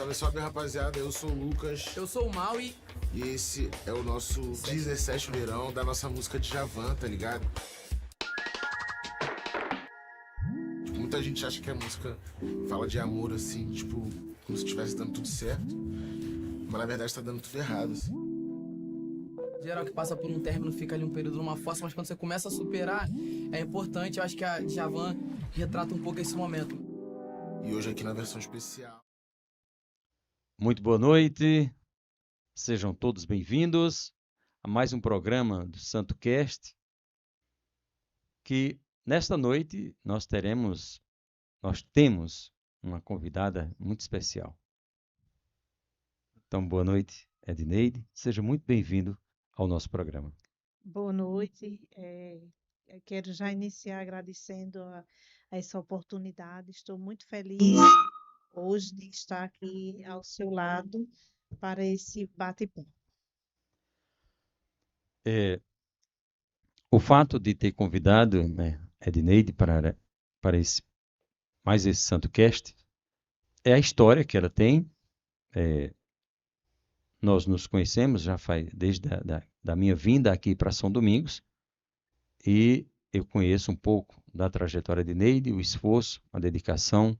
Salve, salve, rapaziada. Eu sou o Lucas. Eu sou o Maui. E esse é o nosso 17 verão da nossa música Djavan, tá ligado? Muita gente acha que a música fala de amor assim, tipo, como se estivesse dando tudo certo. Mas na verdade tá dando tudo errado, assim. Geral que passa por um término fica ali um período numa fossa, mas quando você começa a superar, é importante. Eu acho que a Djavan retrata um pouco esse momento. E hoje aqui na versão especial. Muito boa noite, sejam todos bem-vindos a mais um programa do Santo Cast, que nesta noite nós temos uma convidada muito especial. Então, boa noite, Edneide, seja muito bem-vindo ao nosso programa. Boa noite. Eu quero já iniciar agradecendo a essa oportunidade. Estou muito feliz hoje de estar aqui ao seu lado para esse bate-papo. O fato de ter convidado Edneide para mais esse Santo Cast é a história que ela tem. Nós nos conhecemos já faz desde da minha vinda aqui para São Domingos e eu conheço um pouco da trajetória de Neide, o esforço, a dedicação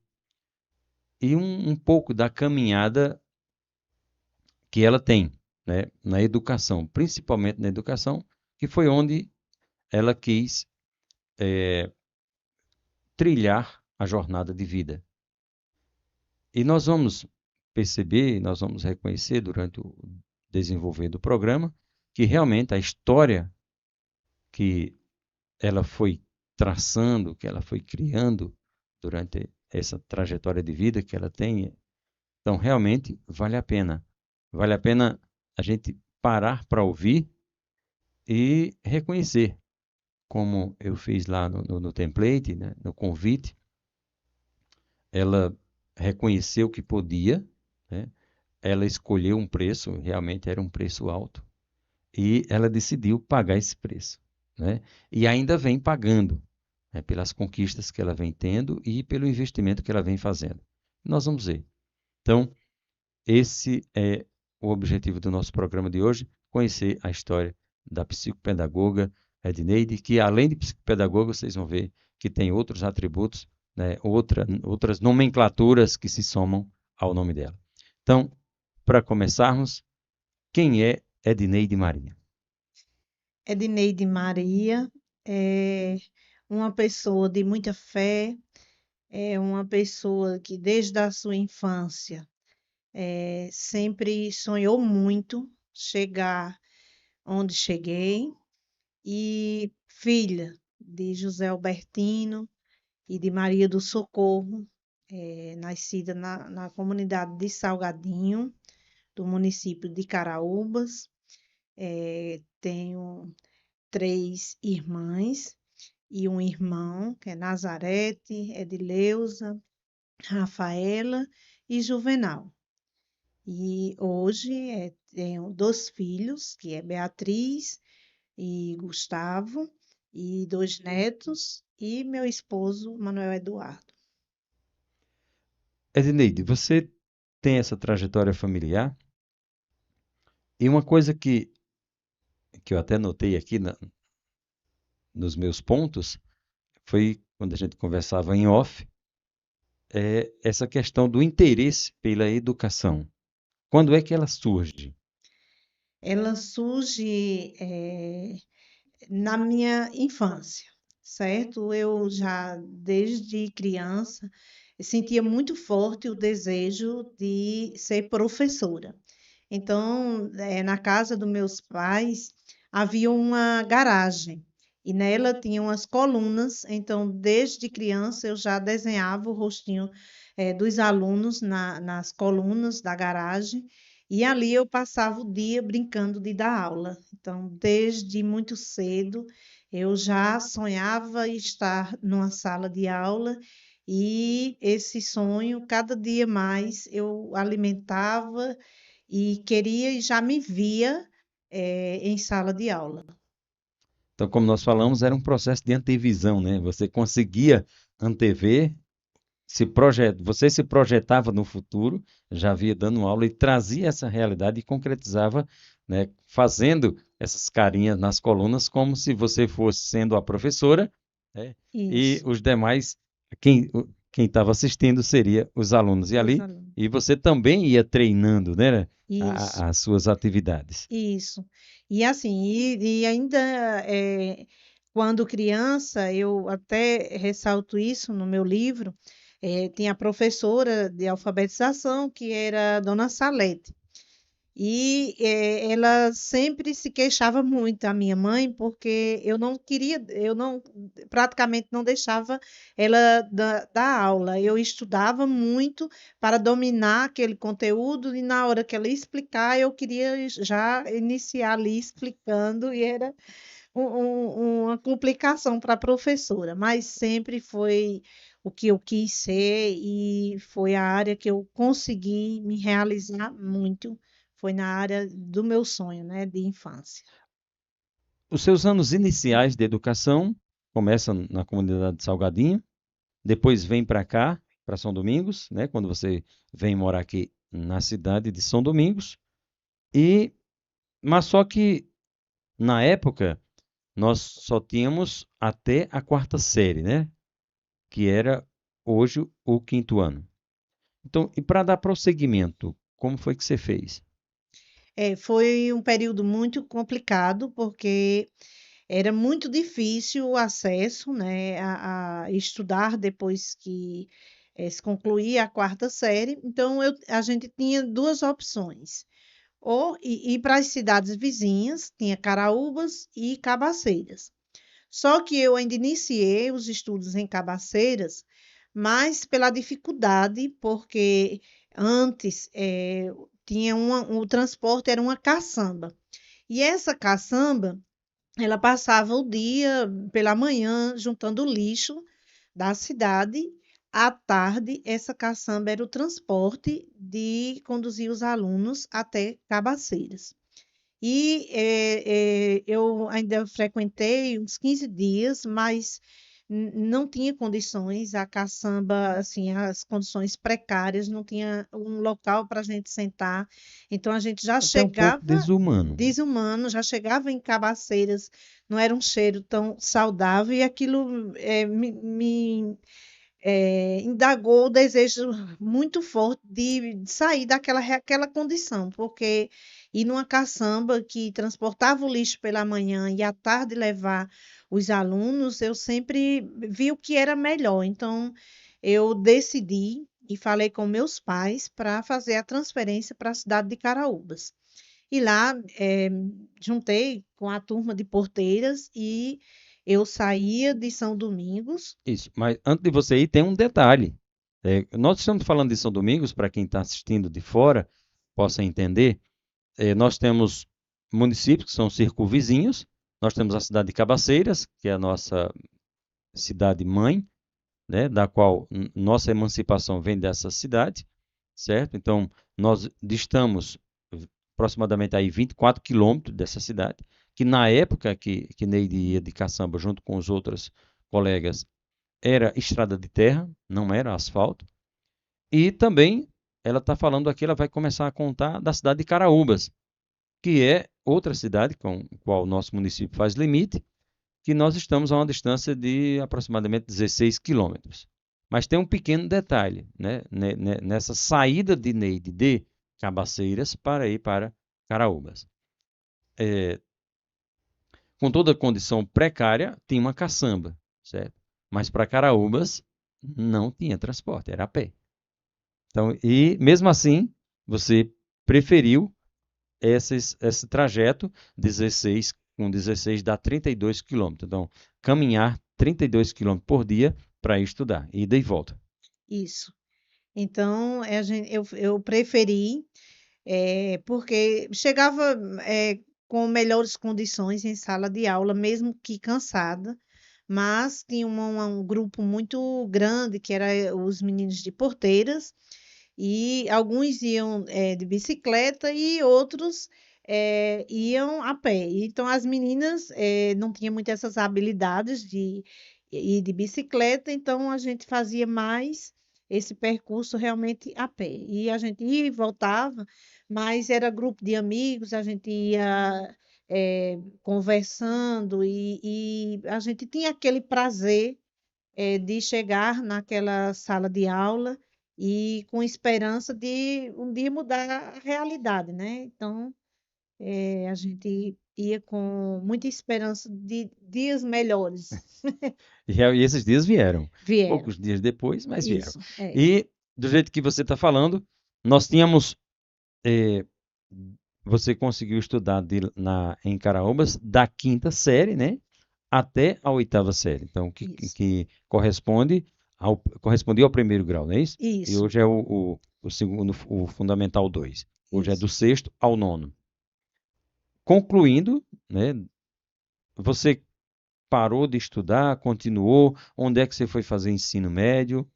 e um pouco da caminhada que ela tem, né, na educação, principalmente na educação, que foi onde ela quis trilhar a jornada de vida. E nós vamos perceber, nós vamos reconhecer durante o desenvolver do programa, que realmente a história que ela foi traçando, que ela foi criando durante essa trajetória de vida que ela tem, então realmente vale a pena. Vale a pena a gente parar para ouvir e reconhecer, como eu fiz lá no template, né, no convite. Ela reconheceu que podia, né? Ela escolheu um preço, realmente era um preço alto, e ela decidiu pagar esse preço, né? E ainda vem pagando, né, pelas conquistas que ela vem tendo e pelo investimento que ela vem fazendo. Nós vamos ver. Então, esse é o objetivo do nosso programa de hoje, conhecer a história da psicopedagoga Edneide, que além de psicopedagoga, vocês vão ver que tem outros atributos, né, outras nomenclaturas que se somam ao nome dela. Então, para começarmos, quem é Edneide Maria? Edneide Maria é uma pessoa de muita fé, é uma pessoa que desde a sua infância sempre sonhou muito chegar onde cheguei, e filha de José Albertino e de Maria do Socorro, nascida na comunidade de Salgadinho, do município de Caraúbas. Tenho 3 irmãs e um irmão, que é Nazarete, Edileuza, Rafaela e Juvenal. E hoje tenho 2 filhos, que é Beatriz e Gustavo, e 2 netos, e meu esposo, Manuel Eduardo. Edneide, você tem essa trajetória familiar e uma coisa que eu até notei aqui nos meus pontos, foi quando a gente conversava em off, essa questão do interesse pela educação. Quando é que ela surge? Ela surge na minha infância, certo? Eu já, desde criança, sentia muito forte o desejo de ser professora. Então, na casa dos meus pais, havia uma garagem e nela tinha umas colunas. Então, desde criança, eu já desenhava o rostinho, dos alunos nas colunas da garagem, e ali eu passava o dia brincando de dar aula. Então, desde muito cedo, eu já sonhava estar numa sala de aula, e esse sonho, cada dia mais, eu alimentava e queria e já me via em sala de aula. Então, como nós falamos, era um processo de antevisão, né? Você conseguia antever você se projetava no futuro, já via dando aula e trazia essa realidade e concretizava, né, fazendo essas carinhas nas colunas como se você fosse sendo a professora, né, e Isso, os demais, quem estava assistindo seria os alunos. E os ali, alunos. e você também ia treinando, né, Isso. as suas atividades. Isso. E assim, e ainda quando criança, eu até ressalto isso no meu livro, tinha a professora de alfabetização, que era a Dona Salete. E ela sempre se queixava muito, a minha mãe, porque eu não queria, eu não, praticamente não deixava ela dar aula. Eu estudava muito para dominar aquele conteúdo e na hora que ela ia explicar, eu queria já iniciar ali explicando e era uma complicação para a professora, mas sempre foi o que eu quis ser e foi a área que eu consegui me realizar muito, foi na área do meu sonho, né, de infância. Os seus anos iniciais de educação começam na comunidade de Salgadinho, depois vem para cá, para São Domingos, né, quando você vem morar aqui na cidade de São Domingos, e mas só que na época nós só tínhamos até a quarta série, né, que era hoje o quinto ano. Então, e para dar prosseguimento, como foi que você fez? Foi um período muito complicado, porque era muito difícil o acesso, né, a estudar depois que se concluía a quarta série. Então, a gente tinha duas opções. Ou ir para as cidades vizinhas, tinha Caraúbas e Cabaceiras. Só que eu ainda iniciei os estudos em Cabaceiras, mas pela dificuldade, porque antes tinha o transporte era uma caçamba. E essa caçamba, ela passava o dia pela manhã juntando lixo da cidade. À tarde, essa caçamba era o transporte de conduzir os alunos até Cabaceiras. E eu ainda frequentei uns 15 dias, mas não tinha condições, a caçamba, assim, as condições precárias, não tinha um local para a gente sentar. Então a gente já Até um pouco chegava desumano. desumano, já chegava em Cabaceiras, não era um cheiro tão saudável, e aquilo indagou o desejo muito forte de sair aquela condição, porque ir numa caçamba que transportava o lixo pela manhã e à tarde levar os alunos, eu sempre vi o que era melhor. Então, eu decidi e falei com meus pais para fazer a transferência para a cidade de Caraúbas. E lá, juntei com a turma de porteiras e eu saía de São Domingos. Isso, mas antes de você ir, tem um detalhe. Nós estamos falando de São Domingos, para quem está assistindo de fora possa entender. Nós temos municípios que são circunvizinhos, nós temos a cidade de Cabaceiras, que é a nossa cidade mãe, né, da qual nossa emancipação vem dessa cidade, certo? Então, nós distamos aproximadamente aí 24 quilômetros dessa cidade, que na época que Neide ia de caçamba junto com os outros colegas, era estrada de terra, não era asfalto. E também ela está falando aqui, ela vai começar a contar da cidade de Caraúbas, que é outra cidade com a qual o nosso município faz limite, que nós estamos a uma distância de aproximadamente 16 quilômetros. Mas tem um pequeno detalhe, né, nessa saída de Neide de Cabaceiras para ir para Caraúbas. Com toda a condição precária, tinha uma caçamba, certo? Mas para Caraúbas não tinha transporte, era a pé. Então, e mesmo assim, você preferiu esse trajeto, 16 com 16 dá 32 quilômetros. Então, caminhar 32 quilômetros por dia para ir estudar, ida e volta. Isso. Então, eu preferi, porque chegava, com melhores condições em sala de aula, mesmo que cansada, mas tinha um grupo muito grande, que era os meninos de porteiras, e alguns iam, de bicicleta e outros, iam a pé. Então, as meninas, não tinham muito essas habilidades de ir de bicicleta, então a gente fazia mais esse percurso realmente a pé. E a gente ia e voltava, mas era grupo de amigos, a gente ia conversando e a gente tinha aquele prazer de chegar naquela sala de aula e com esperança de um dia mudar a realidade, né? Então, a gente ia com muita esperança de dias melhores. E esses dias vieram. Vieram. Poucos dias depois, mas vieram. Isso, é. E do jeito que você está falando, nós tínhamos. eh, Você conseguiu estudar em Caraúbas da quinta série, né? Até a oitava série. Então, Isso. que correspondia ao primeiro grau, não é isso? E Isso, hoje é o segundo, o Fundamental 2. Hoje é isso. do sexto ao nono. Concluindo, né? Você parou de estudar, continuou? Onde é que você foi fazer ensino médio?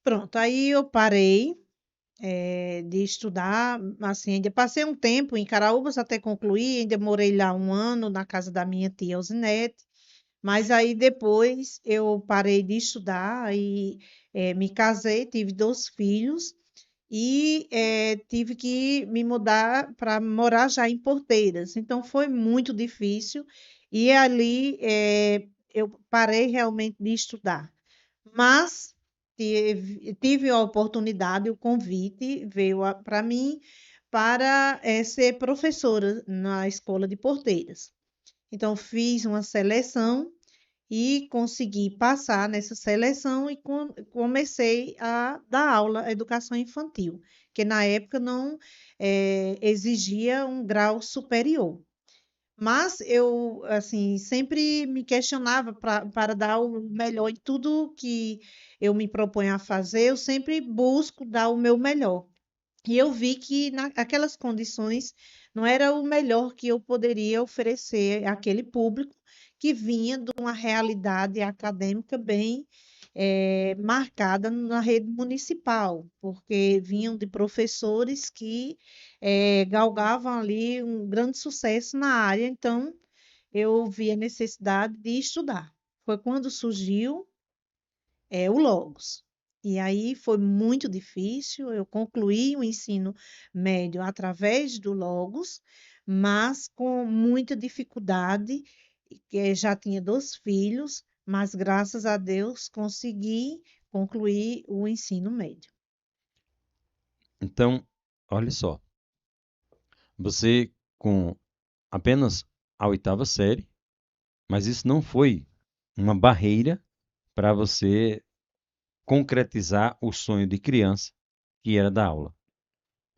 Pronto, aí eu parei de estudar, assim, ainda passei um tempo em Caraúbas até concluir, ainda morei lá um ano na casa da minha tia Alzinete, mas aí depois eu parei de estudar e me casei, tive 2 filhos e tive que me mudar para morar já em Porteiras. Então foi muito difícil e ali eu parei realmente de estudar. Mas tive a oportunidade, o convite veio para mim para ser professora na escola de Porteiras. Então fiz uma seleção e consegui passar nessa seleção e comecei a dar aula educação infantil, que na época não exigia um grau superior. Mas eu, assim, sempre me questionava para dar o melhor em tudo que eu me proponho a fazer, eu sempre busco dar o meu melhor. E eu vi que naquelas condições não era o melhor que eu poderia oferecer àquele público que vinha de uma realidade acadêmica bem marcada na rede municipal, porque vinham de professores que galgavam ali um grande sucesso na área, então eu vi a necessidade de estudar. Foi quando surgiu o Logos. E aí foi muito difícil, eu concluí o ensino médio através do Logos, mas com muita dificuldade, que já tinha 2 filhos, mas graças a Deus consegui concluir o ensino médio. Então, olha só, você com apenas a oitava série, mas isso não foi uma barreira para você concretizar o sonho de criança que era da aula.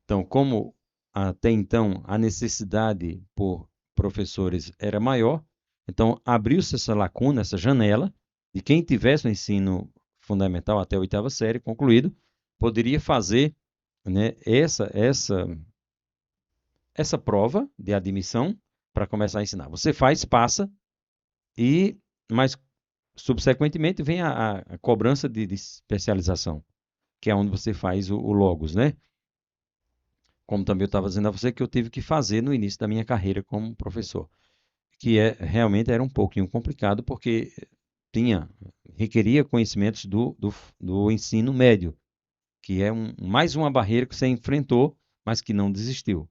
Então, como até então a necessidade por professores era maior, então abriu-se essa lacuna, essa janela, de quem tivesse o ensino fundamental até a oitava série concluído, poderia fazer, né, essa prova de admissão para começar a ensinar. Você faz, passa, mas subsequentemente vem a cobrança de especialização, que é onde você faz o Logos, né? Como também eu estava dizendo a você que eu tive que fazer no início da minha carreira como professor, que realmente era um pouquinho complicado porque requeria conhecimentos do ensino médio, que é mais uma barreira que você enfrentou, mas que não desistiu,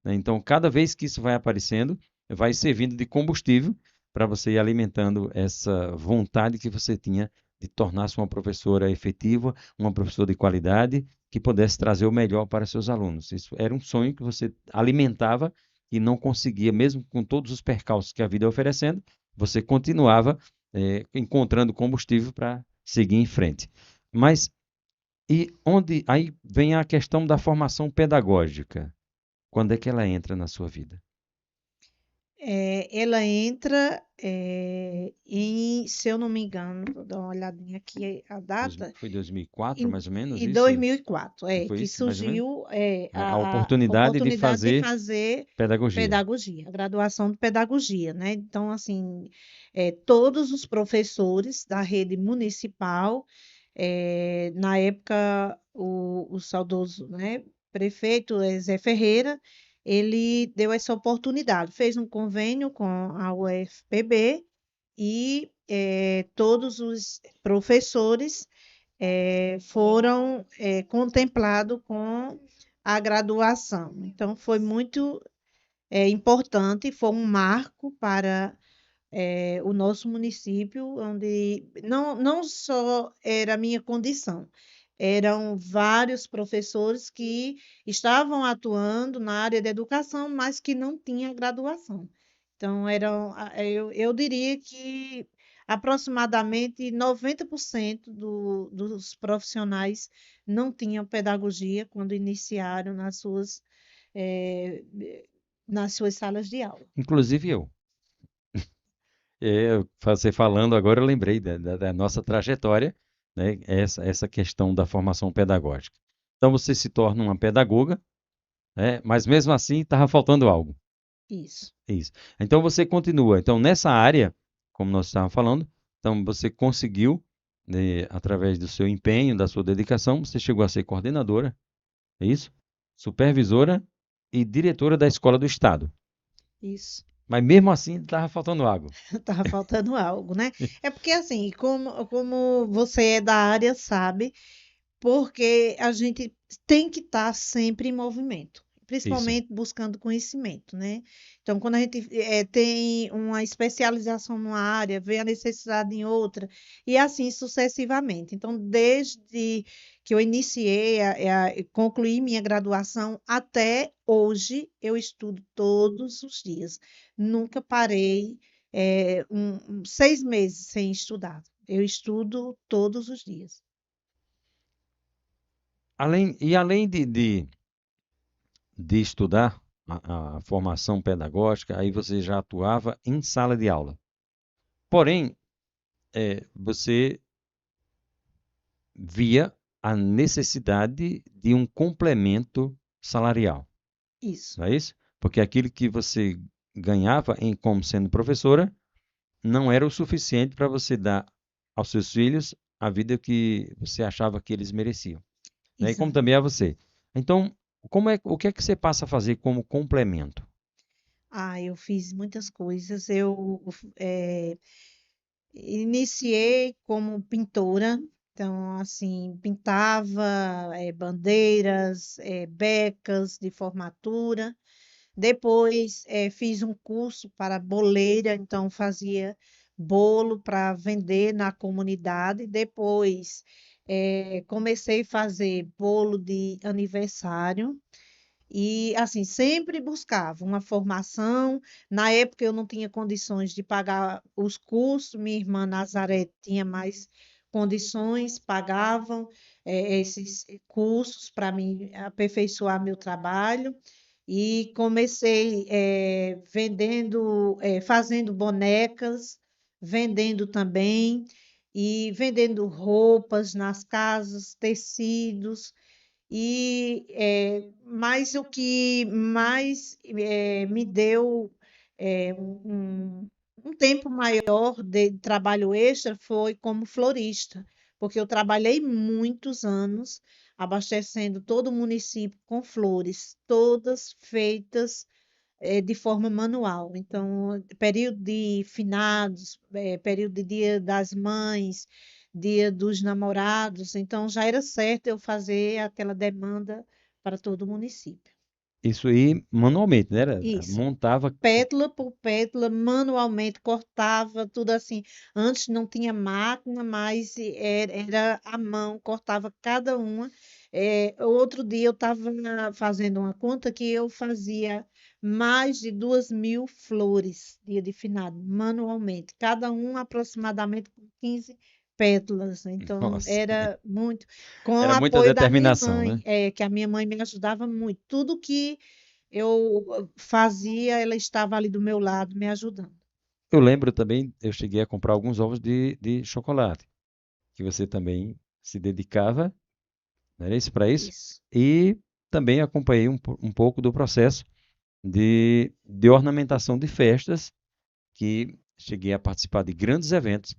né? Então, cada vez que isso vai aparecendo, vai servindo de combustível para você ir alimentando essa vontade que você tinha de tornar-se uma professora efetiva, uma professora de qualidade, que pudesse trazer o melhor para seus alunos. Isso era um sonho que você alimentava e não conseguia, mesmo com todos os percalços que a vida ia oferecendo, você continuava encontrando combustível para seguir em frente. Mas aí vem a questão da formação pedagógica. Quando é que ela entra na sua vida? Ela entra se eu não me engano, vou dar uma olhadinha aqui a data, Foi 2004, mais ou menos, em isso? 2004, Não foi que isso, mais ou menos? surgiu A a oportunidade de oportunidade de fazer fazer pedagogia. pedagogia, a graduação de pedagogia, né? Então, assim, todos os professores da rede municipal, na época, o saudoso, né, prefeito Zé Ferreira, ele deu essa oportunidade, fez um convênio com a UFPB e todos os professores foram contemplados com a graduação. Então, foi muito importante, foi um marco para o nosso município, onde não só era a minha condição, eram vários professores que estavam atuando na área da educação, mas que não tinham graduação. Então, eu diria que aproximadamente 90% dos profissionais não tinham pedagogia quando iniciaram eh, nas suas salas de aula. Inclusive eu. Você falando agora, eu lembrei da nossa trajetória, né? Essa questão da formação pedagógica. Então você se torna uma pedagoga, né? Mas mesmo assim estava faltando algo. Isso. Isso. Então você continua. Então nessa área, como nós estávamos falando, então você conseguiu, né, através do seu empenho, da sua dedicação, você chegou a ser coordenadora, é isso? Supervisora e diretora da escola do estado. Isso. Mas mesmo assim estava faltando algo. Tava faltando algo, né? É porque assim, como você é da área, sabe, porque a gente tem que estar sempre em movimento, Isso. principalmente buscando conhecimento, né? Então, quando a gente tem uma especialização numa área, vê a necessidade em outra, e assim sucessivamente. Então, desde que eu iniciei, concluí minha graduação, até hoje, eu estudo todos os dias. Nunca parei, 6 meses sem estudar. Eu estudo todos os dias. Além de estudar a formação pedagógica, aí você já atuava em sala de aula. Porém, você via a necessidade de um complemento salarial, Isso. não é isso? Porque aquilo que você ganhava como sendo professora não era o suficiente para você dar aos seus filhos a vida que você achava que eles mereciam, né? E como Exato. também a você. Então, o que é que você passa a fazer como complemento? Eu fiz muitas coisas. Eu iniciei como pintora, então, assim, pintava bandeiras, becas de formatura. Depois, fiz um curso para boleira, então fazia bolo para vender na comunidade. Depois, comecei a fazer bolo de aniversário. E, assim, sempre buscava uma formação. Na época, eu não tinha condições de pagar os cursos, minha irmã Nazaré tinha mais condições, pagavam, esses cursos para mim aperfeiçoar meu trabalho. E comecei, vendendo, fazendo bonecas, vendendo também, e vendendo roupas nas casas, tecidos. Mas o que mais me deu um tempo maior de trabalho extra foi como florista, porque eu trabalhei muitos anos abastecendo todo o município com flores, todas feitas de forma manual. Então, período de finados, período de Dia das Mães, Dia dos Namorados, então já era certo eu fazer aquela demanda para todo o município. Isso aí manualmente, né? Isso. Montava. Pétala por pétala, manualmente, cortava tudo assim. Antes não tinha máquina, mas era à mão, cortava cada uma. Outro dia eu estava fazendo uma conta que eu fazia mais de 2.000 flores, dia de finado, manualmente, cada um aproximadamente com 15 pétalas. Então, Nossa, era muito, com o era muita apoio da minha determinação, mãe, né? que a minha mãe me ajudava muito. Tudo que eu fazia, ela estava ali do meu lado me ajudando. Eu lembro também, eu cheguei a comprar alguns ovos de chocolate, que você também se dedicava, não era isso para isso? Isso, E também acompanhei um pouco do processo de ornamentação de festas, que cheguei a participar de grandes eventos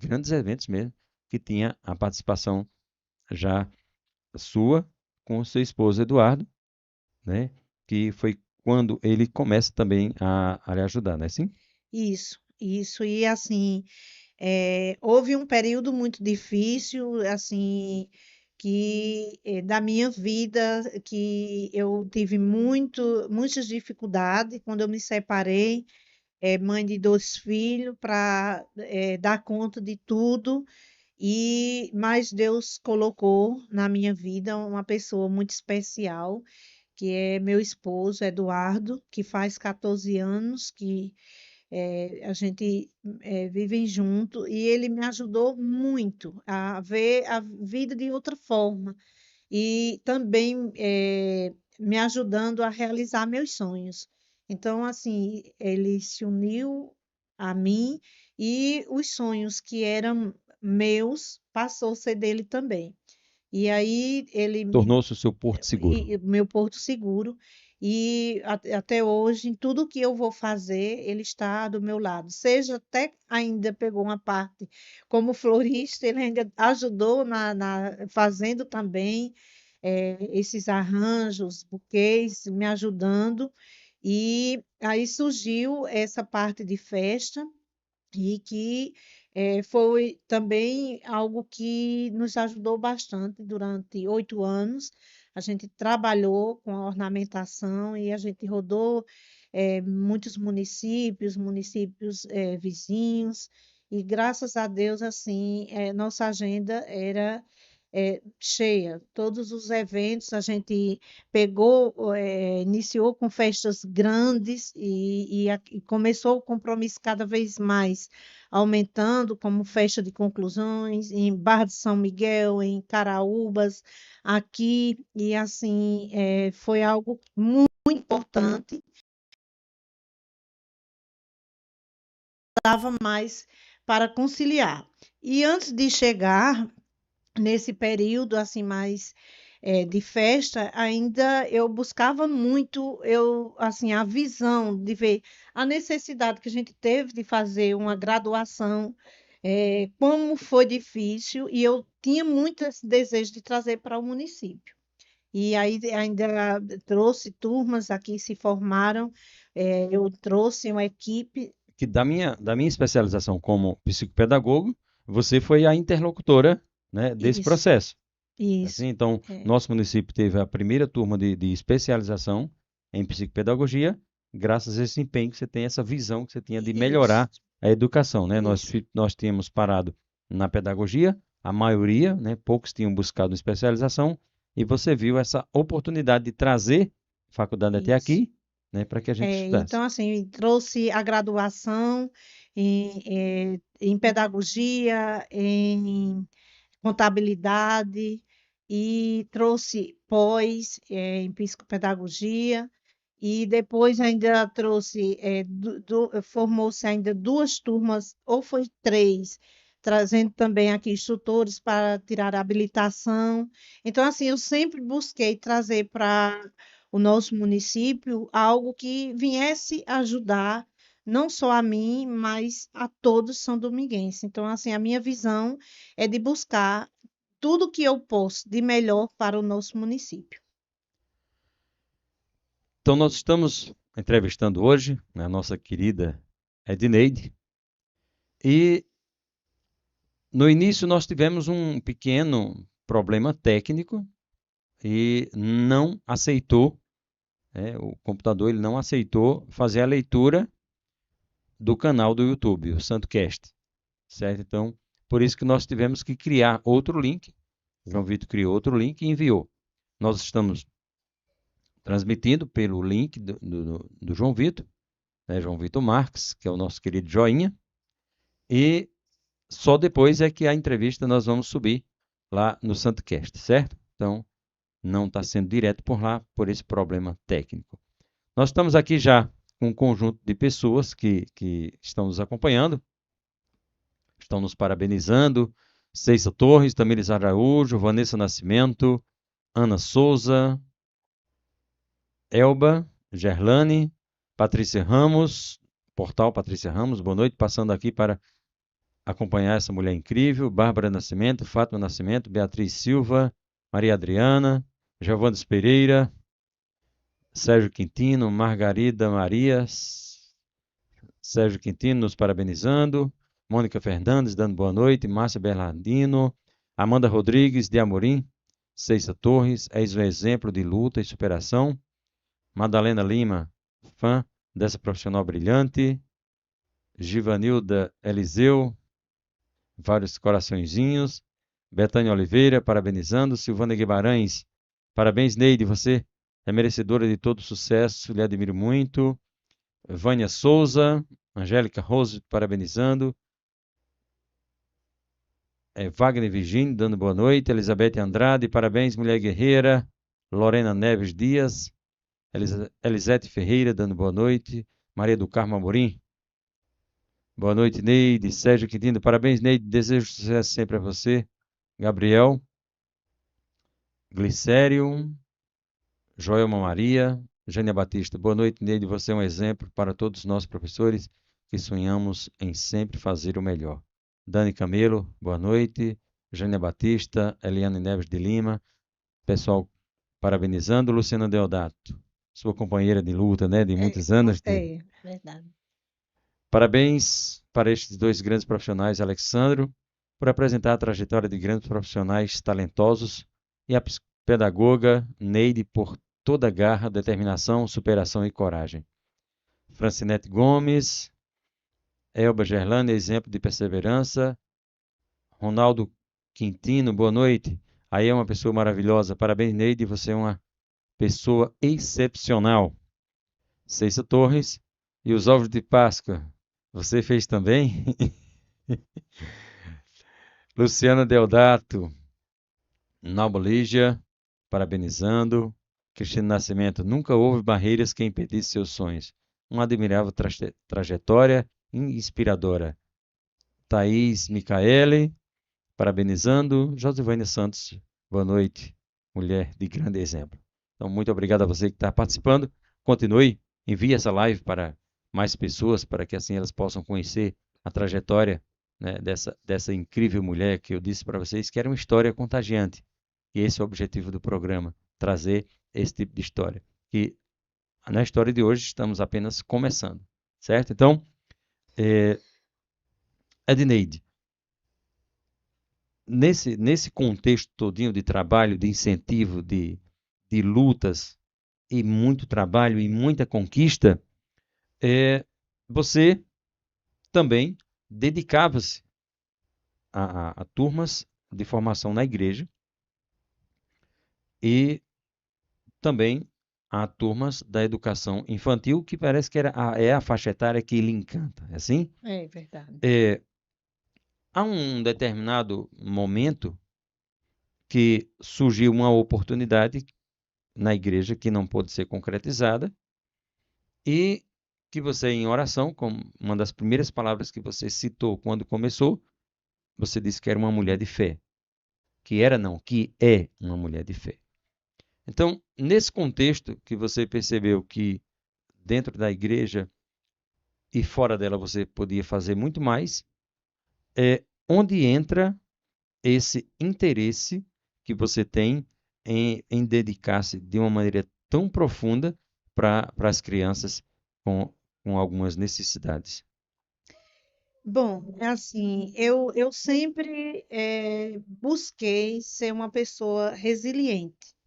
mesmo, que tinha a participação já sua com o seu esposo Eduardo, né? Que foi quando ele começa também a lhe ajudar, não é assim? isso, isso. E assim, houve um período muito difícil, assim, da minha vida, que eu tive muitas dificuldades quando eu me separei, mãe de 2 filhos, para dar conta de tudo. Mas Deus colocou na minha vida uma pessoa muito especial, que é meu esposo, Eduardo, que faz 14 anos que a gente vive junto, e ele me ajudou muito a ver a vida de outra forma e também me ajudando a realizar meus sonhos. Então, assim, ele se uniu a mim e os sonhos que eram meus passou a ser dele também. E aí ele me Tornou-se o seu porto seguro. meu porto seguro, e até hoje, em tudo que eu vou fazer, ele está do meu lado. Seja até ainda pegou uma parte como florista, ele ainda ajudou fazendo também esses arranjos, buquês, me ajudando. E aí surgiu essa parte de festa, e que foi também algo que nos ajudou bastante durante 8 anos. A gente trabalhou com a ornamentação e a gente rodou muitos municípios vizinhos, e graças a Deus, assim, nossa agenda era cheia. Todos os eventos a gente iniciou com festas grandes, e começou o compromisso cada vez mais aumentando, como festa de conclusões em Barra de São Miguel, em Caraúbas, aqui, e assim, foi algo muito importante, dava mais para conciliar. E antes de chegar nesse período assim mais de festa, ainda eu buscava muito assim a visão de ver a necessidade que a gente teve de fazer uma graduação, como foi difícil, e eu tinha muito esse desejo de trazer para o município. E aí ainda trouxe turmas aqui se formaram, eu trouxe uma equipe. Que da minha especialização como psicopedagogo, você foi a interlocutora, né, desse Isso, processo. Assim, isso. então, É. nosso município teve a primeira turma de especialização em psicopedagogia, graças a esse empenho que você tem, essa visão que você tinha de Isso, melhorar a educação, né? Nós, isso. nós tínhamos parado na pedagogia, a maioria, né, poucos tinham buscado especialização, e você viu essa oportunidade de trazer a faculdade até Isso. aqui, né, para que a gente estudasse. Então, assim, trouxe a graduação em pedagogia, em contabilidade, e trouxe pós em psicopedagogia, e depois ainda trouxe, formou-se ainda 2 turmas, ou foi 3, trazendo também aqui instrutores para tirar a habilitação. Então, assim, eu sempre busquei trazer para o nosso município algo que viesse ajudar não só a mim, mas a todos são dominguenses. Então, assim, a minha visão é de buscar tudo que eu posso de melhor para o nosso município. Então, nós estamos entrevistando hoje, né, a nossa querida Edneide, e no início nós tivemos um pequeno problema técnico e não aceitou, o computador ele não aceitou fazer a leitura do canal do YouTube, o SantoCast, certo? Então, por isso que nós tivemos que criar outro link. O João Vitor criou outro link e enviou. Nós estamos transmitindo pelo link do João Vitor, né, João Vitor Marques, que é o nosso querido joinha, e só depois é que a entrevista nós vamos subir lá no SantoCast, certo? Então, não está sendo direto por lá, por esse problema técnico. Nós estamos aqui já com um conjunto de pessoas que estão nos acompanhando, estão nos parabenizando. Ceissa Torres, Tamires Araújo, Vanessa Nascimento, Ana Souza, Elba, Gerlane, Patrícia Ramos, portal Patrícia Ramos, boa noite, passando aqui para acompanhar essa mulher incrível, Bárbara Nascimento, Fátima Nascimento, Beatriz Silva, Maria Adriana, Giovannes Pereira, Sérgio Quintino, Margarida Marias, Sérgio Quintino nos parabenizando, Mônica Fernandes, dando boa noite. Márcia Bernardino. Amanda Rodrigues, de Amorim. Ceissa Torres, és um exemplo de luta e superação. Madalena Lima, fã dessa profissional brilhante. Givanilda Eliseu, vários coraçõezinhos. Betânia Oliveira, parabenizando. Silvana Guimarães, parabéns, Neide, você é merecedora de todo sucesso, lhe admiro muito. Vânia Souza, Angélica Rose, parabenizando. Wagner Virgínio, dando boa noite. Elizabeth Andrade, parabéns, mulher guerreira. Lorena Neves Dias. Elisete Ferreira, dando boa noite. Maria do Carmo Amorim. Boa noite, Neide. Sérgio Quintino, parabéns, Neide. Desejo sucesso sempre a você. Gabriel. Glicério. Joelma Maria. Jânia Batista, boa noite, Neide. Você é um exemplo para todos nós, professores, que sonhamos em sempre fazer o melhor. Dani Camelo, boa noite. Jânia Batista, Eliane Neves de Lima. Pessoal, parabenizando. Luciana Deodato, sua companheira de luta, né, de muitos anos. Verdade. Parabéns para estes dois grandes profissionais, Alexandro, por apresentar a trajetória de grandes profissionais talentosos, e a pedagoga Neide por toda a garra, determinação, superação e coragem. Francinete Gomes, Elba Gerlane, exemplo de perseverança. Ronaldo Quintino, boa noite. Aí é uma pessoa maravilhosa. Parabéns, Neide, você é uma pessoa excepcional. Ceissa Torres, e os ovos de Páscoa, você fez também? Luciana Deodato, Nalba Lígia, parabenizando. Cristina Nascimento, nunca houve barreiras que impedissem seus sonhos. Uma admirável trajetória inspiradora. Thaís Micaele, parabenizando. Josivânia Santos, boa noite, mulher de grande exemplo. Então, muito obrigado a você que está participando. Continue, envie essa live para mais pessoas, para que assim elas possam conhecer a trajetória, né, dessa incrível mulher que eu disse para vocês que era uma história contagiante. E esse é o objetivo do programa, trazer esse tipo de história. Que na história de hoje estamos apenas começando, certo? Então, Edneide, nesse contexto todinho de trabalho, de incentivo, de lutas, e muito trabalho e muita conquista, você também dedicava-se a turmas de formação na igreja e também a turmas da educação infantil, que parece que é a faixa etária que lhe encanta, é assim? É verdade. Há um determinado momento que surgiu uma oportunidade na igreja que não pôde ser concretizada e que você, em oração, como uma das primeiras palavras que você citou quando começou, você disse que era uma mulher de fé. Que era não, que é uma mulher de fé. Então, nesse contexto que você percebeu que dentro da igreja e fora dela você podia fazer muito mais, onde entra esse interesse que você tem em dedicar-se de uma maneira tão profunda para as crianças com algumas necessidades. Bom, é assim, eu sempre busquei ser uma pessoa resiliente.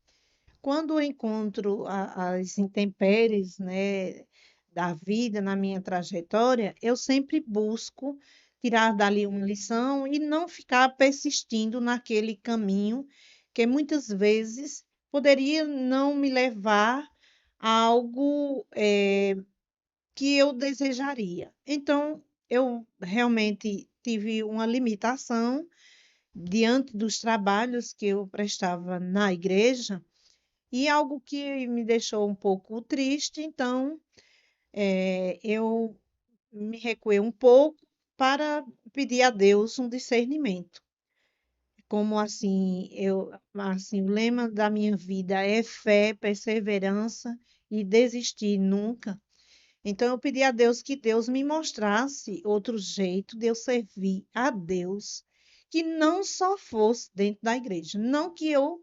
Quando eu encontro as intempéries, né, da vida na minha trajetória, eu sempre busco tirar dali uma lição e não ficar persistindo naquele caminho que muitas vezes poderia não me levar a algo que eu desejaria. Então, eu realmente tive uma limitação diante dos trabalhos que eu prestava na igreja e algo que me deixou um pouco triste. Então, eu me recuei um pouco para pedir a Deus um discernimento. Como assim, o lema da minha vida é fé, perseverança e desistir nunca. Então eu pedi a Deus que Deus me mostrasse outro jeito de eu servir a Deus, que não só fosse dentro da igreja. Não que eu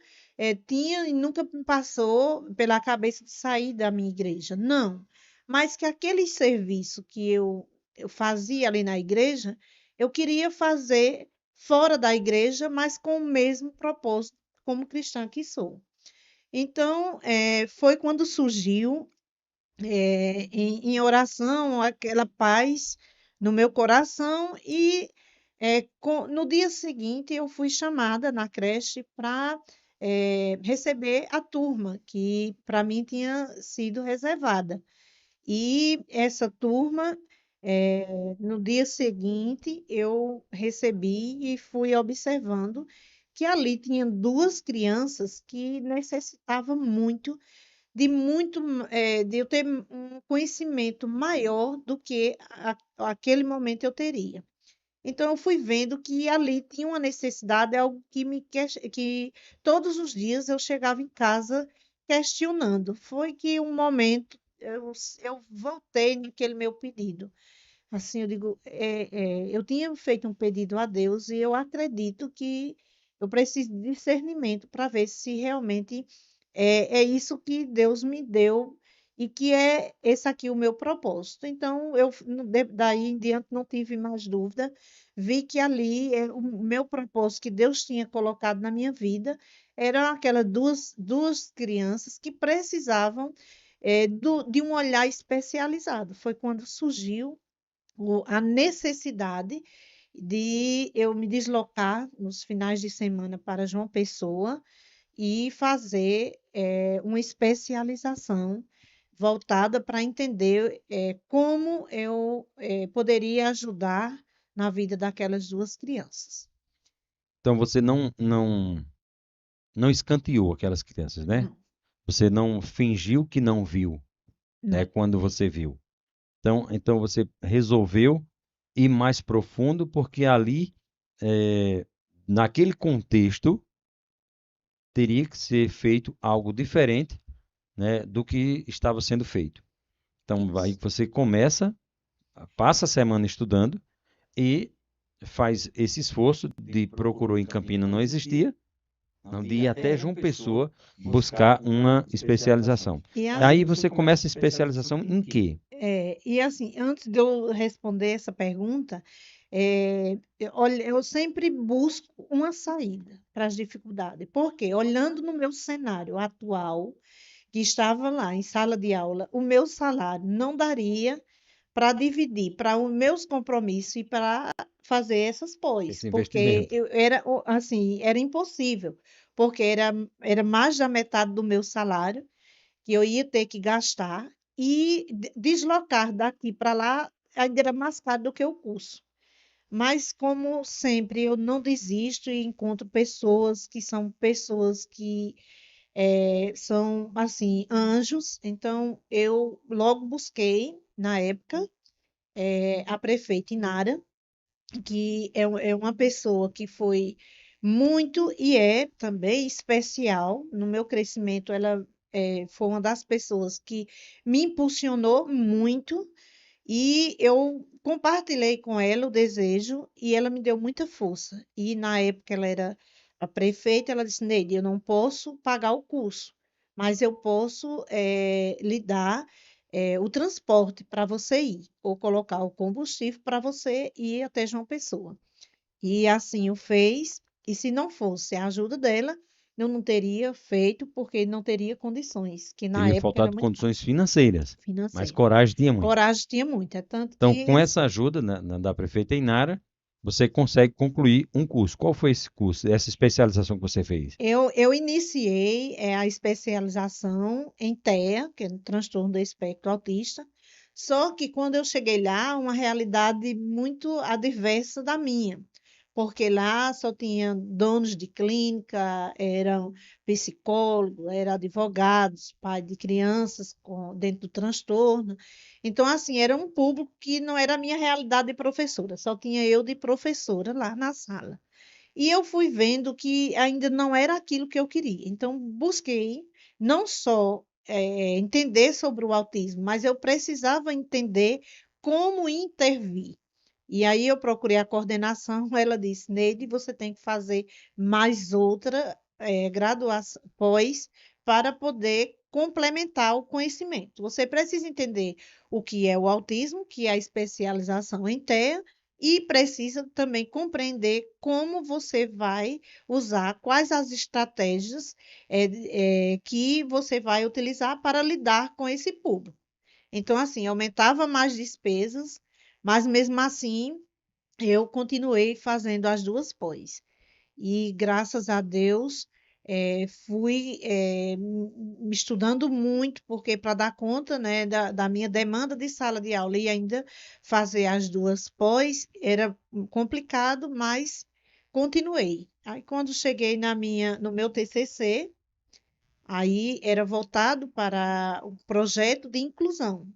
tinha e nunca me passou pela cabeça de sair da minha igreja, não. Mas que aquele serviço que eu fazia ali na igreja, eu queria fazer fora da igreja, mas com o mesmo propósito como cristã que sou. Então, foi quando surgiu, em oração, aquela paz no meu coração e no dia seguinte eu fui chamada na creche para receber a turma que para mim tinha sido reservada. E essa turma, no dia seguinte, eu recebi e fui observando que ali tinha duas crianças que necessitavam de eu ter um conhecimento maior do que aquele momento eu teria. Então, eu fui vendo que ali tinha uma necessidade, algo que todos os dias eu chegava em casa questionando. Foi que um momento eu voltei naquele meu pedido. Assim, eu digo, eu tinha feito um pedido a Deus e eu acredito que eu preciso de discernimento para ver se realmente é isso que Deus me deu e que é esse aqui o meu propósito. Então, daí em diante não tive mais dúvida, vi que ali o meu propósito que Deus tinha colocado na minha vida eram aquelas duas crianças que precisavam de um olhar especializado. Foi quando surgiu a necessidade de eu me deslocar nos finais de semana para João Pessoa e fazer uma especialização voltada para entender como eu poderia ajudar na vida daquelas duas crianças. Então você não escanteou aquelas crianças, né? Não, Você não fingiu que não viu, né? não. Quando você viu. Então você resolveu ir mais profundo, porque ali, naquele contexto, teria que ser feito algo diferente, né, do que estava sendo feito. Então, aí Isso. você passa a semana estudando e faz esse esforço de procurou em Campina, não existia, não de ir até João Pessoa buscar uma especialização. E Aí você começa a especialização em quê? E assim, antes de eu responder essa pergunta, olha, eu sempre busco uma saída para as dificuldades. Porque, olhando no meu cenário atual, que estava lá em sala de aula, o meu salário não daria para dividir para os meus compromissos e para fazer essas pós, Esse porque investimento. assim, era impossível, porque era mais da metade do meu salário que eu ia ter que gastar e deslocar daqui para lá ainda era mais caro do que o curso. Mas, como sempre, eu não desisto e encontro pessoas que são pessoas que são, assim, anjos. Então, eu logo busquei, na época, a prefeita Inara, que é uma pessoa que foi muito e é também especial no meu crescimento. Ela foi uma das pessoas que me impulsionou muito e eu compartilhei com ela o desejo e ela me deu muita força. E na época ela era a prefeita, ela disse, Neide, eu não posso pagar o curso, mas eu posso lhe dar o transporte para você ir, ou colocar o combustível para você ir até João Pessoa. E assim o fez, e se não fosse a ajuda dela, eu não teria feito, porque não teria condições, que na Teria época era faltado muito caro condições financeiras, mas financeiro. coragem tinha muito. Coragem tinha muito, é tanto Então, que com essa ajuda da prefeita Inara, você consegue concluir um curso. Qual foi esse curso, essa especialização que você fez? eu iniciei a especialização em TEA, que é no transtorno do espectro autista, só que quando eu cheguei lá, uma realidade muito adversa da minha, porque lá só tinha donos de clínica, eram psicólogos, eram advogados, pai de crianças dentro do transtorno. Então, assim, era um público que não era a minha realidade de professora, só tinha eu de professora lá na sala. E eu fui vendo que ainda não era aquilo que eu queria. Então, busquei não só entender sobre o autismo, mas eu precisava entender como intervir. E aí eu procurei a coordenação, ela disse, Neide, você tem que fazer mais outra graduação, pós, para poder complementar o conhecimento. Você precisa entender o que é o autismo, que é a especialização em TEA, e precisa também compreender como você vai usar, quais as estratégias que você vai utilizar para lidar com esse público. Então, assim, aumentava mais despesas, mas mesmo assim eu continuei fazendo as duas pós. E graças a Deus fui me estudando muito, porque para dar conta, né, da minha demanda de sala de aula e ainda fazer as duas pós era complicado, mas continuei. Aí quando cheguei no meu TCC, aí era voltado para o projeto de inclusão.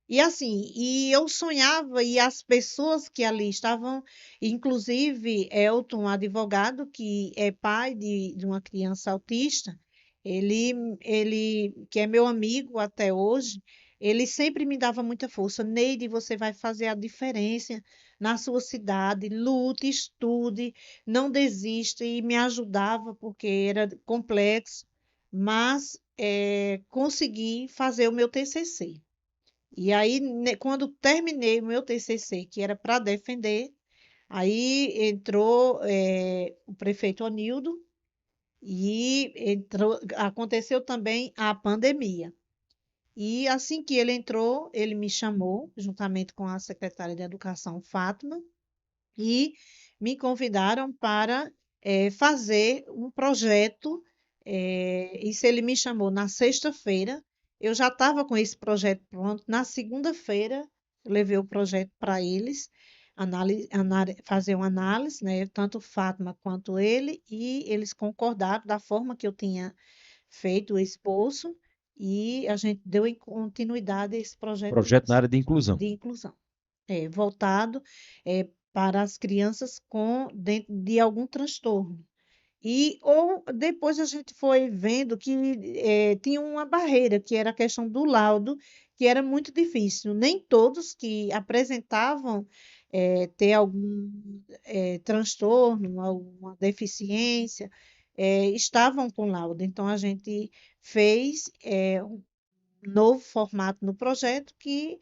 E assim, e eu sonhava, e as pessoas que ali estavam, inclusive Elton, um advogado que é pai de uma criança autista, que é meu amigo até hoje, ele sempre me dava muita força. Neide, você vai fazer a diferença na sua cidade, lute, estude, não desista, e me ajudava, porque era complexo, mas consegui fazer o meu TCC. E aí, quando terminei o meu TCC, que era para defender, aí entrou o prefeito Onildo e aconteceu também a pandemia. E assim que ele entrou, ele me chamou, juntamente com a secretária de Educação, Fátima, e me convidaram para fazer um projeto. Isso ele me chamou na sexta-feira. Eu já estava com esse projeto pronto. Na segunda-feira, eu levei o projeto para eles, fazer uma análise, né? Tanto Fátima quanto ele, e eles concordaram da forma que eu tinha feito o esboço, e a gente deu continuidade a esse projeto Projeto na área de inclusão. de inclusão voltado para as crianças com dentro de algum transtorno. E ou depois a gente foi vendo que tinha uma barreira, que era a questão do laudo, que era muito difícil. Nem todos que apresentavam ter algum transtorno, alguma deficiência, estavam com laudo. Então a gente fez um novo formato no projeto que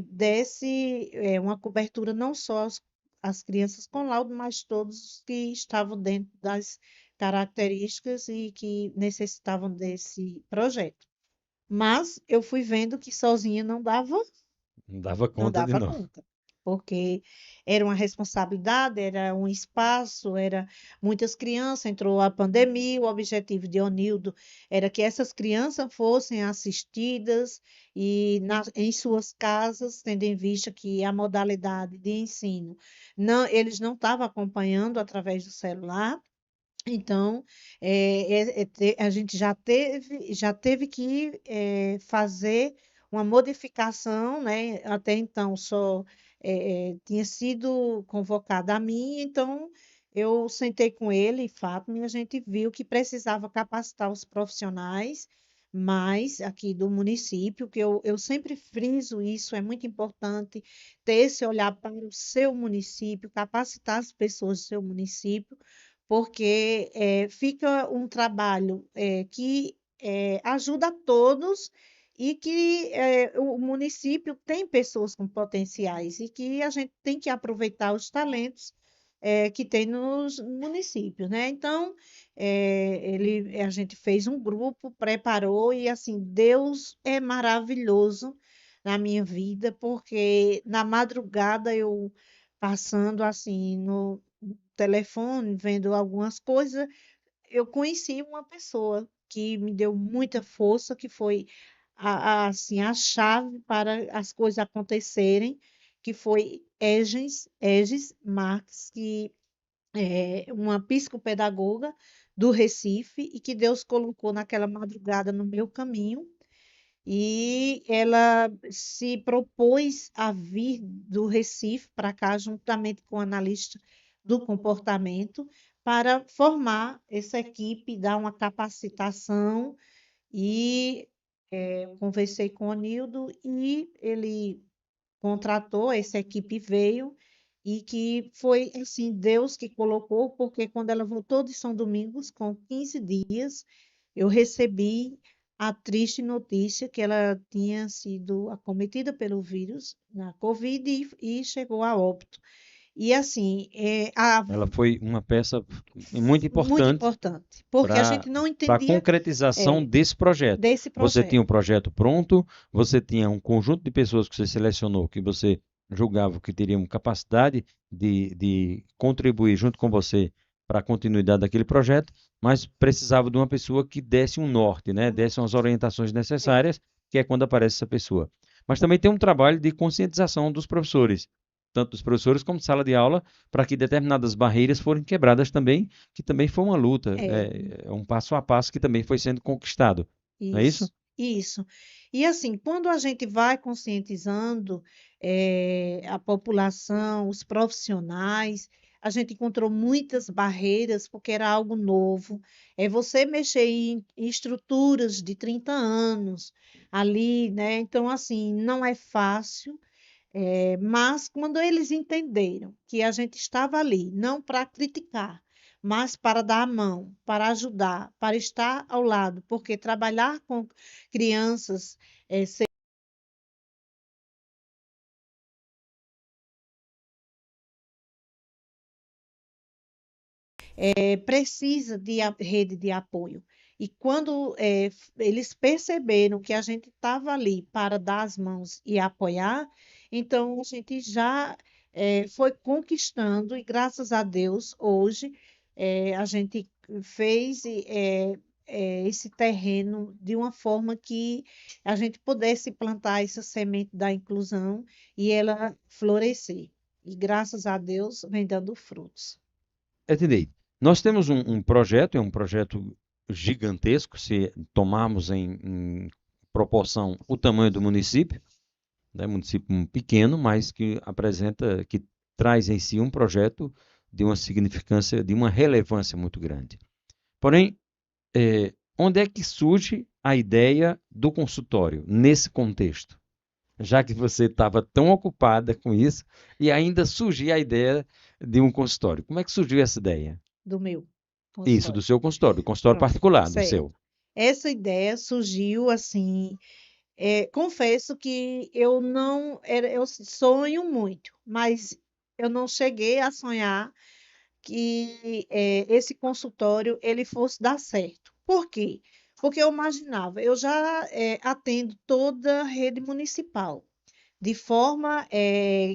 desse uma cobertura não só às crianças com laudo, mas todos os que estavam dentro das características e que necessitavam desse projeto. Mas eu fui vendo que sozinha Não dava não conta de dava não. conta, porque era uma responsabilidade, era um espaço, era muitas crianças, entrou a pandemia, o objetivo de Onildo era que essas crianças fossem assistidas em suas casas, tendo em vista que a modalidade de ensino, eles não estavam acompanhando através do celular. Então, a gente já teve que fazer uma modificação, né? Até então só tinha sido convocada a mim, então eu sentei com ele, e Fátima, e a gente viu que precisava capacitar os profissionais mais aqui do município, que eu sempre friso isso, é muito importante ter esse olhar para o seu município, capacitar as pessoas do seu município, porque fica um trabalho que ajuda a todos e que o município tem pessoas com potenciais e que a gente tem que aproveitar os talentos que tem nos municípios, né? Então, a gente fez um grupo, preparou e assim, Deus é maravilhoso na minha vida, porque na madrugada eu passando assim no telefone, vendo algumas coisas, eu conheci uma pessoa que me deu muita força, que foi assim, a chave para as coisas acontecerem, que foi Egis Marques, que é uma psicopedagoga do Recife e que Deus colocou naquela madrugada no meu caminho. E ela se propôs a vir do Recife para cá, juntamente com o analista do comportamento, para formar essa equipe, dar uma capacitação. E conversei com o Nildo e ele contratou, essa equipe veio. E que foi assim, Deus que colocou, porque quando ela voltou de São Domingos, com 15 dias, eu recebi a triste notícia que ela tinha sido acometida pelo vírus, na Covid, e chegou a óbito. E assim, Ela foi uma peça muito muito importante importante, porque a para gente não a entendia concretização desse projeto. desse Você tinha projeto. o projeto pronto, você tinha um conjunto de pessoas que você selecionou, que você julgava que teriam capacidade de contribuir junto com você para a continuidade daquele projeto, mas precisava de uma pessoa que desse um norte, né? Desse umas orientações necessárias, que é quando aparece essa pessoa. Mas também tem um trabalho de conscientização dos professores, tanto dos professores como de sala de aula, para que determinadas barreiras forem quebradas também, que também foi uma luta, É, é um passo a passo que também foi sendo conquistado. Não é isso? isso. E assim, quando a gente vai conscientizando a população, os profissionais, a gente encontrou muitas barreiras, porque era algo novo. É você mexer em estruturas de 30 anos ali, né? Então, assim, não é fácil. Mas quando eles entenderam que a gente estava ali, não para criticar, mas para dar a mão, para ajudar, para estar ao lado, porque trabalhar com crianças precisa de rede de apoio. E quando eles perceberam que a gente estava ali para dar as mãos e apoiar, então a gente já foi conquistando, e graças a Deus, hoje a gente fez esse terreno de uma forma que a gente pudesse plantar essa semente da inclusão e ela florescer. E graças a Deus vem dando frutos. Entendi. Nós temos um projeto, é um projeto gigantesco, se tomarmos em proporção o tamanho do município, né? Município pequeno, mas que apresenta, que traz em si um projeto de uma significância, de uma relevância muito grande. Porém, onde é que surge a ideia do consultório nesse contexto? Já que você estava tão ocupada com isso e ainda surgiu a ideia de um consultório. Como é que surgiu essa ideia? Do meu Isso, do consultório. seu consultório, do consultório Pronto, particular, do certo. seu. Essa ideia surgiu assim. Confesso que eu não era, eu sonho muito, mas eu não cheguei a sonhar que esse consultório ele fosse dar certo. Por quê? Porque eu imaginava, eu já atendo toda a rede municipal, de forma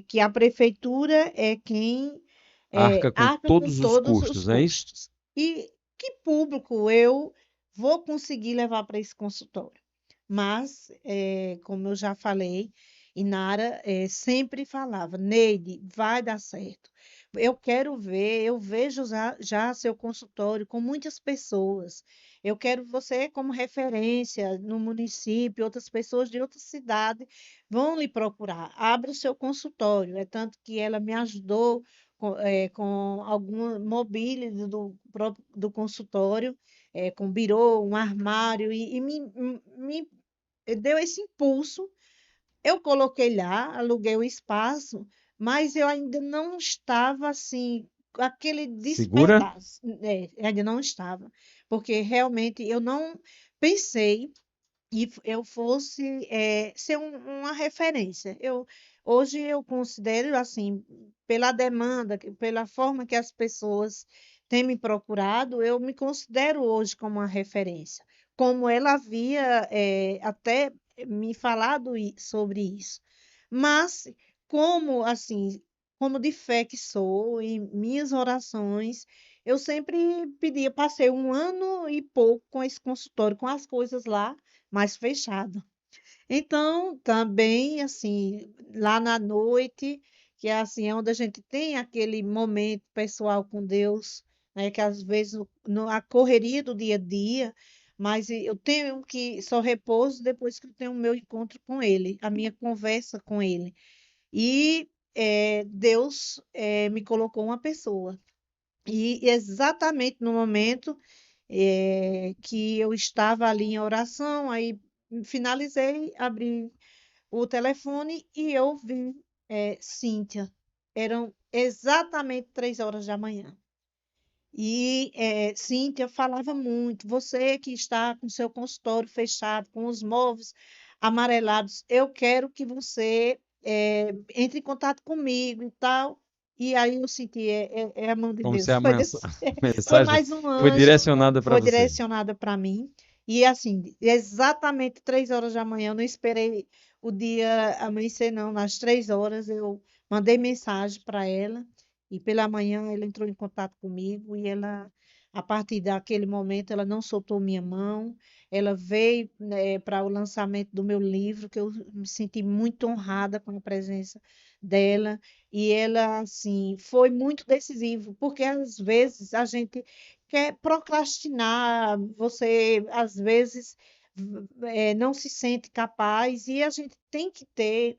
que a prefeitura é quem Arca com arca com todos os todos os custos, é isso? custos. E que público eu vou conseguir levar para esse consultório? Mas, como eu já falei, Inara sempre falava, Neide, vai dar certo. Eu quero ver, eu vejo já seu consultório com muitas pessoas. Eu quero você como referência no município, outras pessoas de outra cidade vão lhe procurar. Abra o seu consultório. É tanto que ela me ajudou com alguma mobília do consultório, com birô, um armário, e me deu esse impulso. Eu coloquei lá, aluguei o espaço, mas eu ainda não estava assim, com aquele Segura? despertar, ainda não estava, porque realmente eu não pensei e eu fosse ser uma referência. Hoje eu considero assim, pela demanda, pela forma que as pessoas têm me procurado, eu me considero hoje como uma referência. Como ela havia até me falado sobre isso. Mas como assim, como de fé que sou, em minhas orações, eu sempre pedia, passei um ano e pouco com esse consultório, com as coisas lá mais fechado. Então, também, assim, lá na noite, que é assim, é onde a gente tem aquele momento pessoal com Deus, né, que às vezes a correria do dia a dia, mas eu tenho que só repouso depois que eu tenho o meu encontro com Ele, a minha conversa com Ele. E Deus me colocou uma pessoa. E exatamente no momento que eu estava ali em oração, aí finalizei, abri o telefone e eu vi Cíntia. Eram exatamente 3 horas da manhã. E Cíntia falava muito, você que está com seu consultório fechado, com os móveis amarelados, eu quero que você entre em contato comigo e tal. E aí eu senti, é a mão de Como Deus. se a Foi mensagem mais um foi anjo, direcionada para foi você. direcionada para mim. E assim, exatamente 3 horas da manhã, eu não esperei o dia amanhecer, não. Nas 3 horas eu mandei mensagem para ela. E pela manhã ela entrou em contato comigo e ela, a partir daquele momento, ela não soltou minha mão. Ela veio, né, para o lançamento do meu livro, que eu me senti muito honrada com a presença dela. E ela, assim, foi muito decisivo, porque às vezes a gente quer procrastinar, você às vezes não se sente capaz, e a gente tem que ter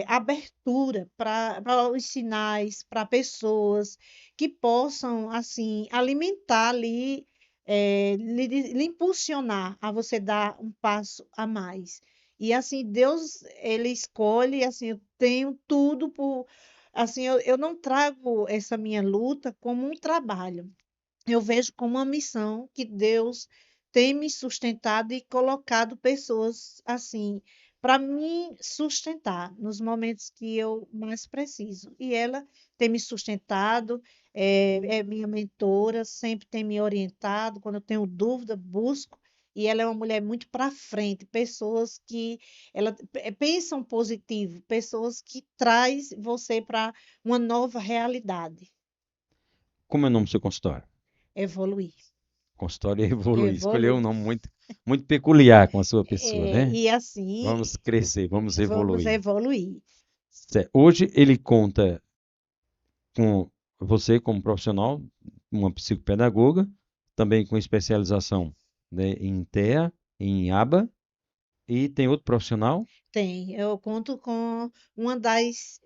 abertura para os sinais, para pessoas que possam, assim, alimentar ali, lhe impulsionar a você dar um passo a mais. E assim, Deus, ele escolhe, assim, eu tenho tudo por. Assim, eu não trago essa minha luta como um trabalho, eu vejo como uma missão que Deus tem me sustentado e colocado pessoas assim para me sustentar nos momentos que eu mais preciso. E ela tem me sustentado, é minha mentora, sempre tem me orientado. Quando eu tenho dúvida, busco. E ela é uma mulher muito para frente, pessoas que pensam positivo, pessoas que traz você para uma nova realidade, Como é o nome do seu consultório? evoluir. Consultório Evoluir. Escolheu um Evoluir. nome muito peculiar com a sua pessoa, É, né? e assim, Vamos crescer, vamos vamos evoluir. evoluir. Hoje ele conta com você como profissional, uma psicopedagoga, também com especialização, né, em TEA, em ABA, e tem outro profissional. Tem, eu conto com uma das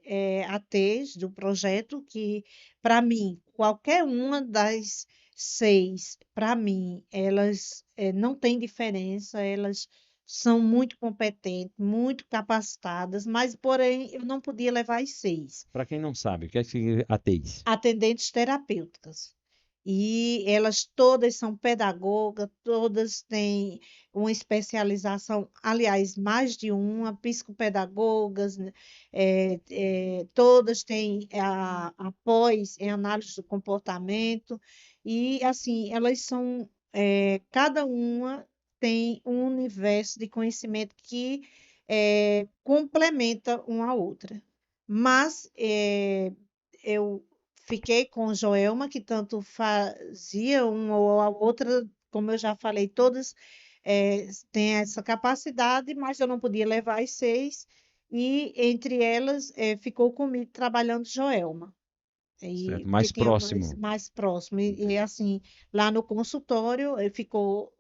ATs do projeto que, para mim, qualquer uma das 6, para mim, elas não têm diferença, elas são muito competentes, muito capacitadas, mas, porém, eu não podia levar as 6 Para quem não sabe, o que é que significa ATEIs? atendentes terapêuticas. E elas todas são pedagogas, todas têm uma especialização, aliás, mais de uma, psicopedagogas, né? Todas têm a pós em análise do comportamento, e assim, elas são, cada uma tem um universo de conhecimento que complementa uma a outra. Mas eu fiquei com Joelma, que tanto fazia uma ou a outra, como eu já falei, todas têm essa capacidade, mas eu não podia levar as 6, e entre elas ficou comigo trabalhando Joelma, Certo? e porque Mais tinha mais, próximo. mais próximo. E assim, lá no consultório ficou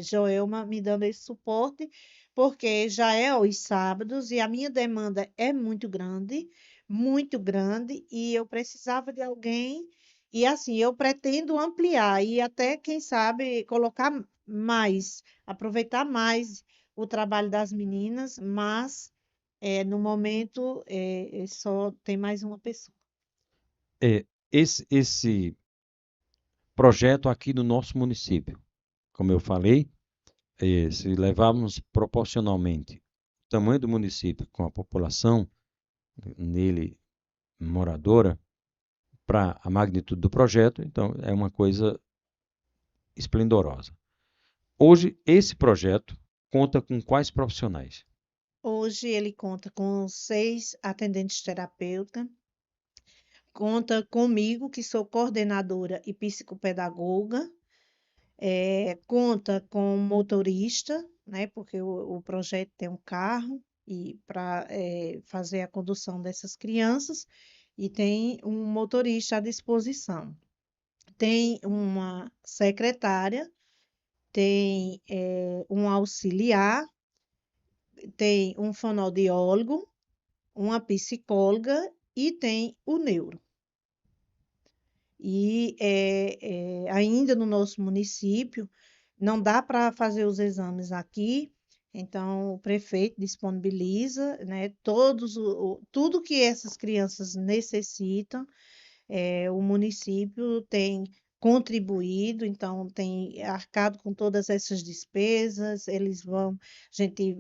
Joelma me dando esse suporte, porque já é aos sábados e a minha demanda é muito grande, e eu precisava de alguém. E assim, eu pretendo ampliar e até, quem sabe, colocar mais, aproveitar mais o trabalho das meninas, mas no momento só tem mais uma pessoa. É, esse projeto aqui no nosso município, como eu falei, se levarmos proporcionalmente o tamanho do município com a população nele moradora para a magnitude do projeto, então é uma coisa esplendorosa. Hoje, esse projeto conta com quais profissionais? Hoje ele conta com 6 atendentes terapeutas, conta comigo, que sou coordenadora e psicopedagoga, conta com um motorista, né, porque o projeto tem um carro e para fazer a condução dessas crianças, e tem um motorista à disposição. Tem uma secretária, tem um auxiliar, tem um fonoaudiólogo, uma psicóloga e tem o neuro. E ainda no nosso município, não dá para fazer os exames aqui, então o prefeito disponibiliza, né, tudo que essas crianças necessitam, o município tem contribuído, então tem arcado com todas essas despesas, eles vão,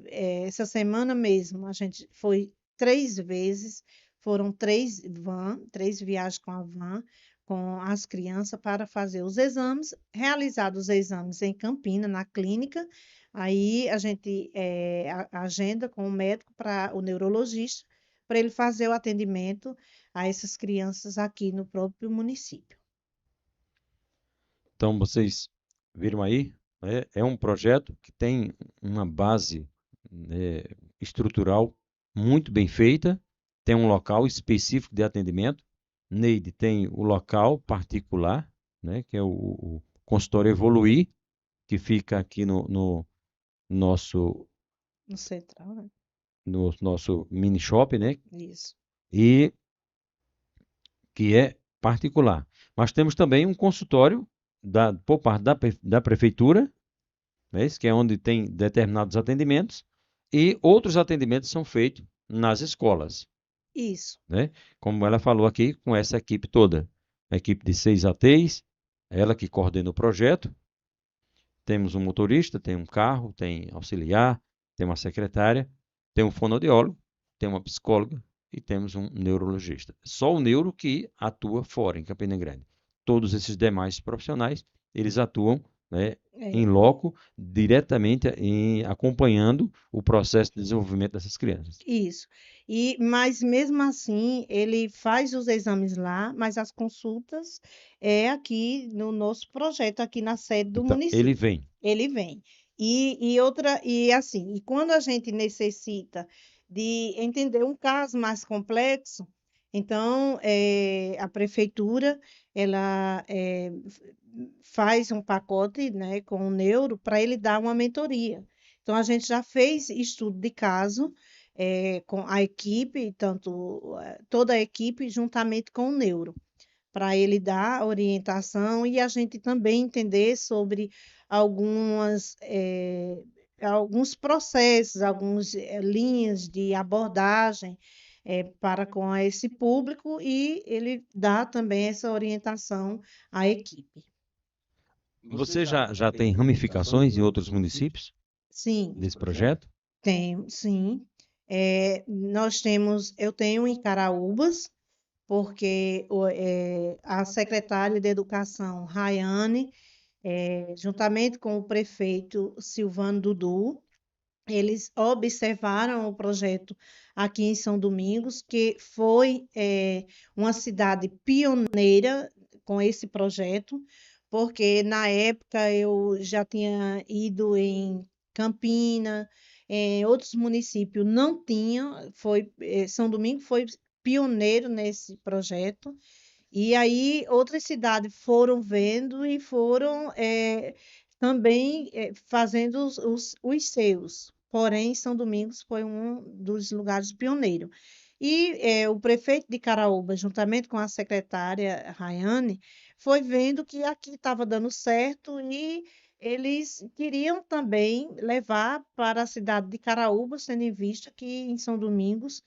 essa semana mesmo, a gente foi 3 vezes Foram três viagens com a van, com as crianças para fazer os exames, realizados os exames em Campina, na clínica. Aí a gente agenda com o médico, para o neurologista, para ele fazer o atendimento a essas crianças aqui no próprio município. Então, vocês viram aí, né? É um projeto que tem uma base, né, estrutural muito bem feita, tem um local específico de atendimento. Neide tem o local particular, né, que é o consultório Evoluir, que fica aqui no nosso, No central, né? no nosso mini shop, né, Isso. e que é particular. Mas temos também um consultório por parte da prefeitura, né, esse que é onde tem determinados atendimentos, e outros atendimentos são feitos nas escolas, Isso. né? Como ela falou aqui, com essa equipe toda, a equipe de 6 ATs, ela que coordena o projeto. Temos um motorista, tem um carro, tem auxiliar, tem uma secretária, tem um fonoaudiólogo, tem uma psicóloga e temos um neurologista. Só o neuro que atua fora, em Campina Grande. Todos esses demais profissionais, eles atuam, né, em É. loco, diretamente acompanhando o processo de desenvolvimento dessas crianças. Isso. Mas mesmo assim, ele faz os exames lá, mas as consultas é aqui no nosso projeto, aqui na sede do Então, ele município. vem. Ele vem. E quando a gente necessita de entender um caso mais complexo, então a prefeitura ela faz um pacote, né, com o neuro para ele dar uma mentoria. Então a gente já fez estudo de caso com a equipe, toda a equipe, juntamente com o neuro, para ele dar orientação e a gente também entender sobre alguns processos, algumas linhas de abordagem para com esse público e ele dá também essa orientação à equipe. Você já tem ramificações em outros municípios Sim, desse projeto? tenho, sim. Eu tenho em Caraúbas, porque a secretária de Educação, Rayane, juntamente com o prefeito Silvano Dudu, eles observaram o projeto aqui em São Domingos, que foi uma cidade pioneira com esse projeto, porque na época eu já tinha ido em Campina, em outros municípios não tinha, São Domingos foi pioneiro nesse projeto, e aí outras cidades foram vendo e foram também fazendo os seus. Porém, São Domingos foi um dos lugares pioneiros. E o prefeito de Caraúba, juntamente com a secretária Rayane, foi vendo que aqui estava dando certo e eles queriam também levar para a cidade de Caraúba, tendo em vista que em São Domingos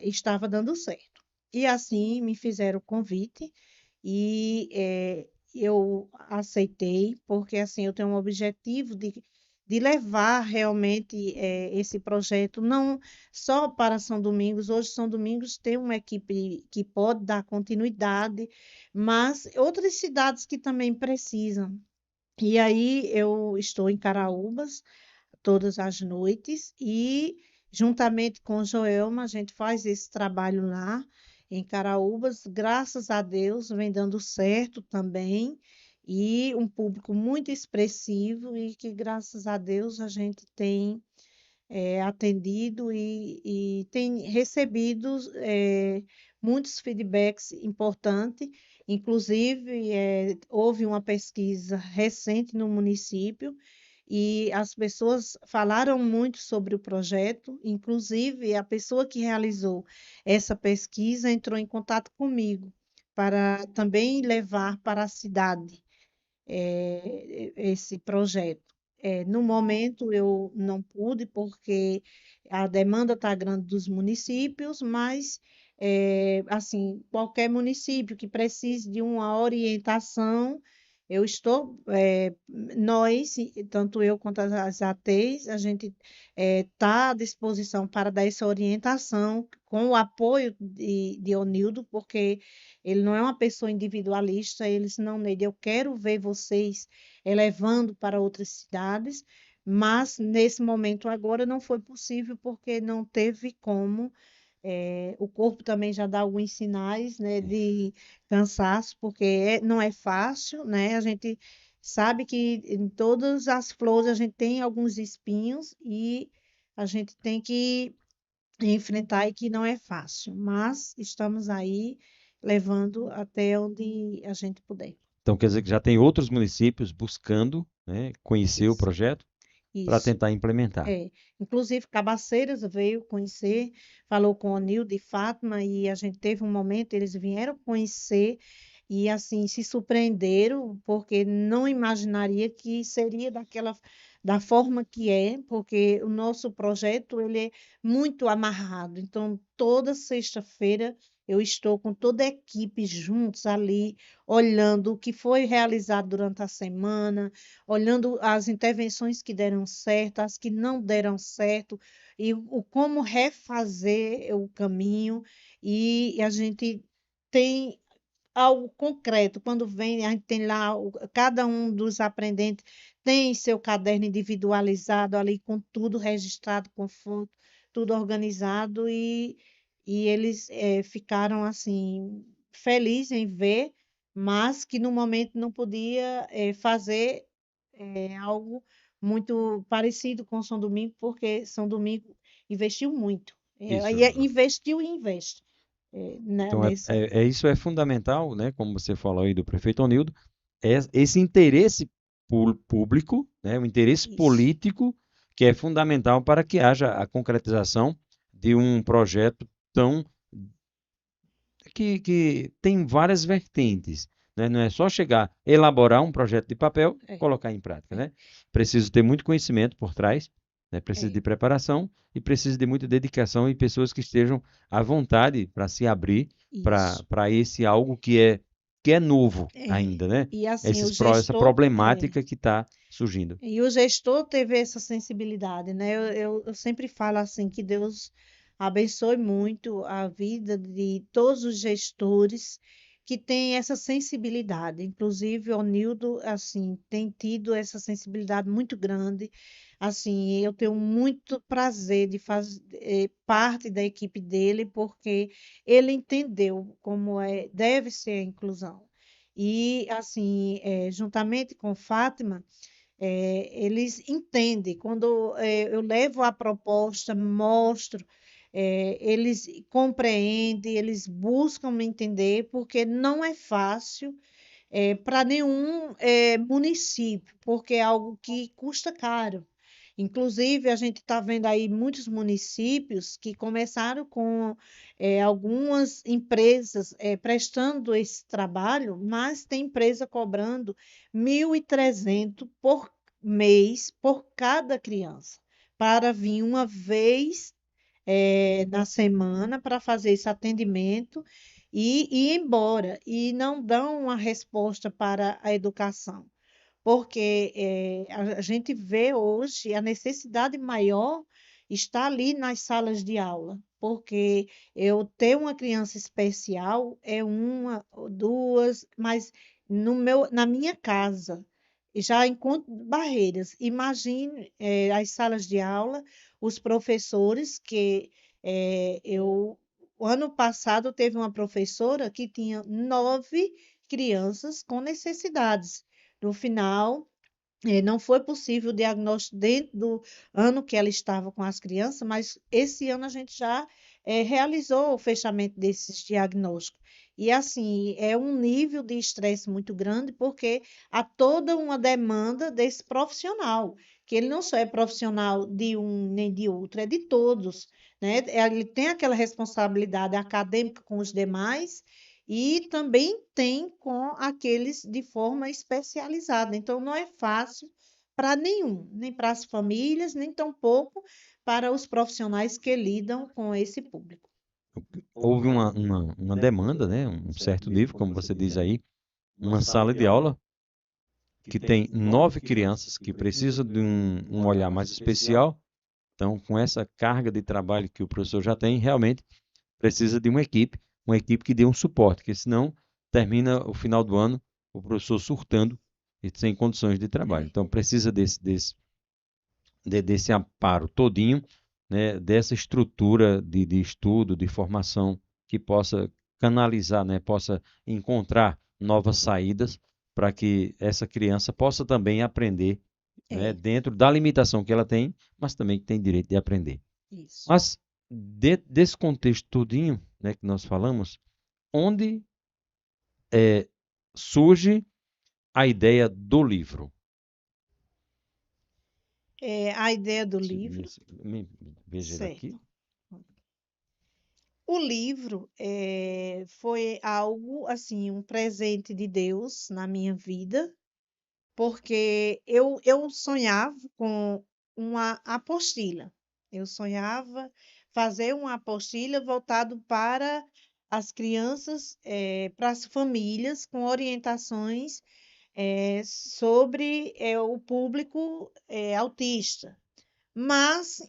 estava dando certo. E assim me fizeram o convite e eu aceitei, porque assim eu tenho um objetivo de levar realmente esse projeto, não só para São Domingos. Hoje São Domingos tem uma equipe que pode dar continuidade, mas outras cidades que também precisam. E aí eu estou em Caraúbas todas as noites e juntamente com Joelma a gente faz esse trabalho lá em Caraúbas. Graças a Deus vem dando certo também e um público muito expressivo e que graças a Deus a gente tem atendido e tem recebido muitos feedbacks importantes. Inclusive, houve uma pesquisa recente no município e as pessoas falaram muito sobre o projeto. Inclusive, a pessoa que realizou essa pesquisa entrou em contato comigo para também levar para a cidade esse projeto. No momento eu não pude, porque a demanda está grande dos municípios, mas assim, qualquer município que precise de uma orientação, eu estou, nós, tanto eu quanto as ATs, a gente está à disposição para dar essa orientação com o apoio de Onildo, porque ele não é uma pessoa individualista, ele disse, não, Neide, eu quero ver vocês elevando para outras cidades, mas nesse momento agora não foi possível, porque não teve como. O corpo também já dá alguns sinais, né, de cansaço, porque não é fácil, né? A gente sabe que em todas as flores a gente tem alguns espinhos e a gente tem que enfrentar e que não é fácil, mas estamos aí levando até onde a gente puder. Então, quer dizer que já tem outros municípios buscando, né, conhecer o Isso, projeto para isso. tentar implementar. Inclusive Cabaceiras veio conhecer, falou com o Nildo e Fátima e a gente teve um momento, eles vieram conhecer e assim se surpreenderam porque não imaginaria que seria da forma que é, porque o nosso projeto ele é muito amarrado. Então toda sexta-feira eu estou com toda a equipe juntos ali, olhando o que foi realizado durante a semana, olhando as intervenções que deram certo, as que não deram certo, e o como refazer o caminho, e a gente tem algo concreto. Quando vem, a gente tem lá, cada um dos aprendentes tem seu caderno individualizado ali, com tudo registrado, com foto, tudo organizado, e eles ficaram assim, felizes em ver, mas que no momento não podia fazer algo muito parecido com São Domingo, porque São Domingo investiu muito. Isso. Investiu e investe Então, nesse. isso é fundamental, né, como você falou aí do prefeito Onildo, esse interesse público, né, o interesse Isso, político, que é fundamental para que haja a concretização de um projeto tão que tem várias vertentes, né? Não é só chegar, elaborar um projeto de papel, é, colocar em prática, é, né? Preciso ter muito conhecimento por trás, né? Preciso é, de preparação e preciso de muita dedicação e pessoas que estejam à vontade para se abrir isso. para esse algo que é novo É. ainda, né? E assim, Essa problemática que está surgindo. e o gestor teve essa sensibilidade, né? Eu sempre falo assim que Deus abençoe muito a vida de todos os gestores que têm essa sensibilidade. Inclusive, o Nildo, assim, tem tido essa sensibilidade muito grande. Assim, eu tenho muito prazer de fazer parte da equipe dele, porque ele entendeu como deve ser a inclusão. E, assim, juntamente com Fátima, eles entendem. Quando eu levo a proposta, mostro, eles compreendem, eles buscam me entender, porque não é fácil para nenhum município, porque é algo que custa caro. Inclusive, a gente está vendo aí muitos municípios que começaram com algumas empresas prestando esse trabalho, mas tem empresa cobrando 1.300 por mês por cada criança, para vir uma vez na semana para fazer esse atendimento e ir embora, e não dão uma resposta para a educação, porque a gente vê hoje a necessidade maior está ali nas salas de aula, porque eu ter uma criança especial é uma, ou duas, mas na minha casa já encontro barreiras. Imagine as salas de aula, os professores que o ano passado teve uma professora que tinha 9 crianças com necessidades. No final, não foi possível o diagnóstico dentro do ano que ela estava com as crianças, mas esse ano a gente já realizou o fechamento desses diagnósticos. E assim, é um nível de estresse muito grande, porque há toda uma demanda desse profissional, que ele não só é profissional de um nem de outro, é de todos, né? Ele tem aquela responsabilidade acadêmica com os demais e também tem com aqueles de forma especializada. Então, não é fácil para nenhum, nem para as famílias, nem tampouco para os profissionais que lidam com esse público. Houve uma demanda, né? Um certo nível, como você diz aí, uma sala de aula que tem 9 crianças que precisam de um olhar mais especial. Então, com essa carga de trabalho que o professor já tem, realmente precisa de uma equipe que dê um suporte, porque senão termina o final do ano o professor surtando e sem condições de trabalho. Então precisa desse amparo todinho, né, dessa estrutura de estudo, de formação que possa canalizar, né, possa encontrar novas saídas para que essa criança possa também aprender, né, É, dentro da limitação que ela tem, mas também que tem direito de aprender. isso. Mas desse contexto todinho, né, que nós falamos, onde surge a ideia do livro? A ideia do livro, Veja ele aqui. certo. O livro foi algo, assim, um presente de Deus na minha vida, porque eu sonhava com uma apostila. Eu sonhava fazer uma apostila voltado para as crianças, para as famílias, com orientações sobre o público autista. Mas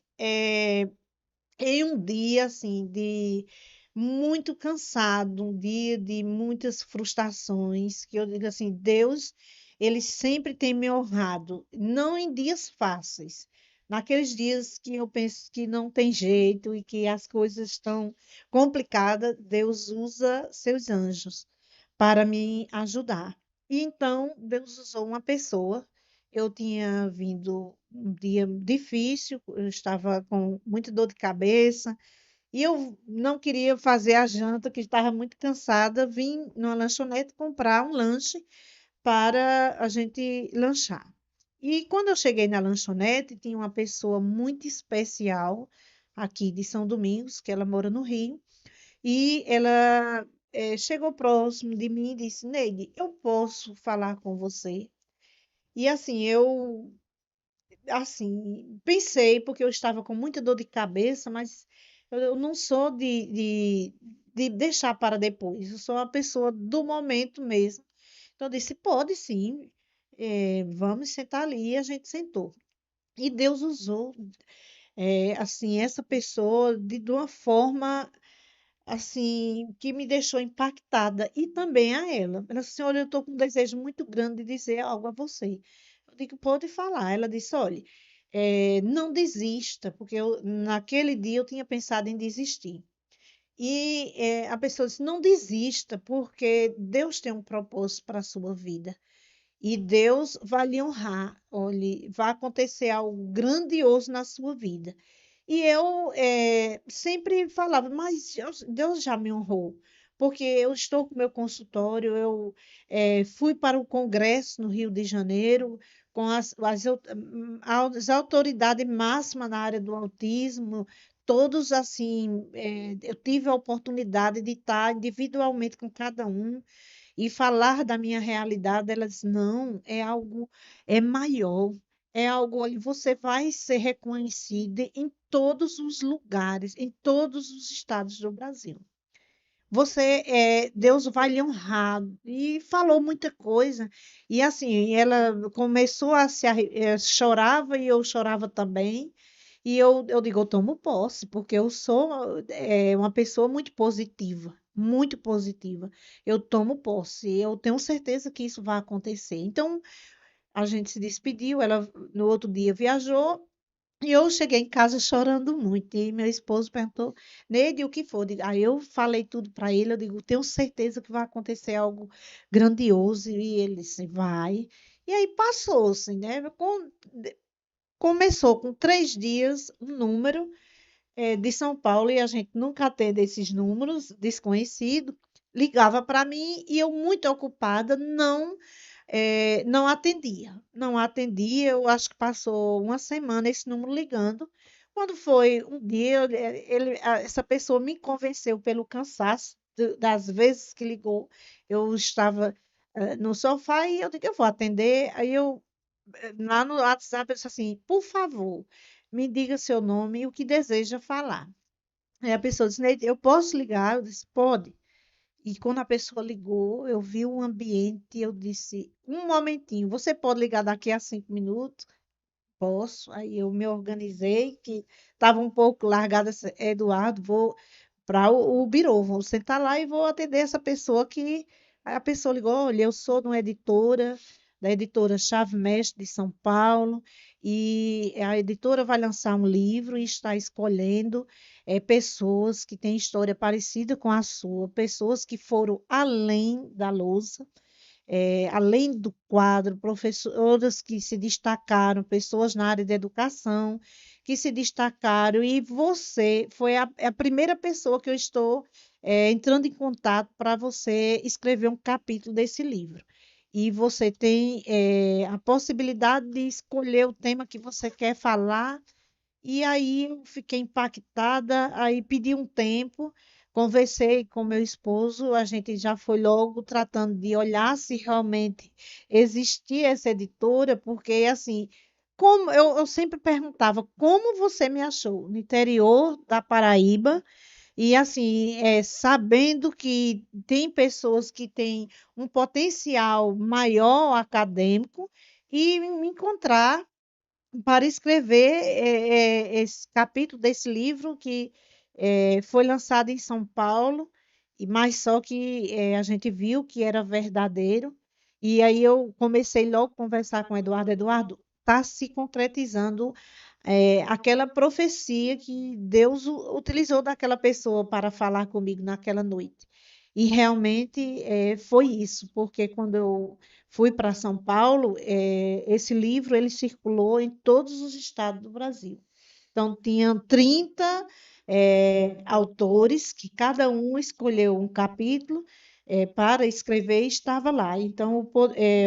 em um dia assim de muito cansado, um dia de muitas frustrações, que eu digo assim, Deus, ele sempre tem me honrado, não em dias fáceis, naqueles dias que eu penso que não tem jeito e que as coisas estão complicadas, Deus usa seus anjos para me ajudar. E então Deus usou uma pessoa. Eu tinha vindo um dia difícil, eu estava com muita dor de cabeça e eu não queria fazer a janta, que estava muito cansada. Vim numa lanchonete comprar um lanche para a gente lanchar. E quando eu cheguei na lanchonete, tinha uma pessoa muito especial aqui de São Domingos, que ela mora no Rio, e ela chegou próximo de mim e disse: Neide, eu posso falar com você? E assim, eu pensei, porque eu estava com muita dor de cabeça, mas eu não sou de deixar para depois, eu sou uma pessoa do momento mesmo. Então, eu disse: pode sim, vamos sentar ali. E a gente sentou. E Deus usou, assim, essa pessoa de uma forma assim, que me deixou impactada, e também a ela. Ela disse: olha, eu estou com um desejo muito grande de dizer algo a você. Eu digo: pode falar. Ela disse: olha, não desista, porque naquele dia eu tinha pensado em desistir. E a pessoa disse: não desista, porque Deus tem um propósito para a sua vida. E Deus vai lhe honrar. Olhe, vai acontecer algo grandioso na sua vida. E eu sempre falava: mas Deus já me honrou, porque eu estou com meu consultório, eu fui para o congresso no Rio de Janeiro com as autoridades máximas na área do autismo, todos assim, eu tive a oportunidade de estar individualmente com cada um e falar da minha realidade. Ela disse: não, é algo maior, é algo, olha, você vai ser reconhecida em todos os lugares, em todos os estados do Brasil. Deus vai lhe honrar. E falou muita coisa. E assim, ela começou a chorava e eu chorava também. E eu digo: eu tomo posse, porque eu sou uma pessoa muito positiva, muito positiva. Eu tomo posse, eu tenho certeza que isso vai acontecer. Então, a gente se despediu, ela no outro dia viajou, e eu cheguei em casa chorando muito. E meu esposo perguntou: Neide, o que foi? Aí eu falei tudo para ele, eu digo: tenho certeza que vai acontecer algo grandioso. E ele disse: vai. E aí passou-se, né? Começou com 3 dias, um número de São Paulo, e a gente nunca atende esses números, desconhecido, ligava para mim e eu, muito ocupada, não atendia. Não atendia, eu acho que passou uma semana esse número ligando. Quando foi um dia, essa pessoa me convenceu pelo cansaço das vezes que ligou. Eu estava no sofá e eu digo: eu vou atender. Aí eu lá no WhatsApp, eu disse assim: por favor, me diga seu nome e o que deseja falar. Aí a pessoa disse: Neide, eu posso ligar? Eu disse: pode. E quando a pessoa ligou, eu vi o ambiente, eu disse: um momentinho, você pode ligar daqui a 5 minutos? Posso. Aí eu me organizei, que estava um pouco largada, Eduardo, vou. para o birô. Vou sentar lá e vou atender essa pessoa que. Aí a pessoa ligou: olha, eu sou de uma editora, da editora Chave Mestre de São Paulo, e a editora vai lançar um livro e está escolhendo pessoas que têm história parecida com a sua, pessoas que foram além da lousa, além do quadro, professoras que se destacaram, pessoas na área da educação que se destacaram, e você foi a primeira pessoa que eu estou entrando em contato para você escrever um capítulo desse livro. E você tem a possibilidade de escolher o tema que você quer falar, e aí eu fiquei impactada, aí pedi um tempo, conversei com meu esposo, a gente já foi logo tratando de olhar se realmente existia essa editora, porque assim, como eu sempre perguntava, como você me achou no interior da Paraíba, e assim, sabendo que tem pessoas que têm um potencial maior acadêmico, e me encontrar para escrever esse capítulo desse livro que foi lançado em São Paulo, mas só que a gente viu que era verdadeiro. E aí eu comecei logo a conversar com o Eduardo. Eduardo, está se concretizando aquela profecia que Deus utilizou daquela pessoa para falar comigo naquela noite. E realmente foi isso, porque quando eu fui para São Paulo, esse livro ele circulou em todos os estados do Brasil. Então, tinham 30 autores, que cada um escolheu um capítulo para escrever e estava lá. Então,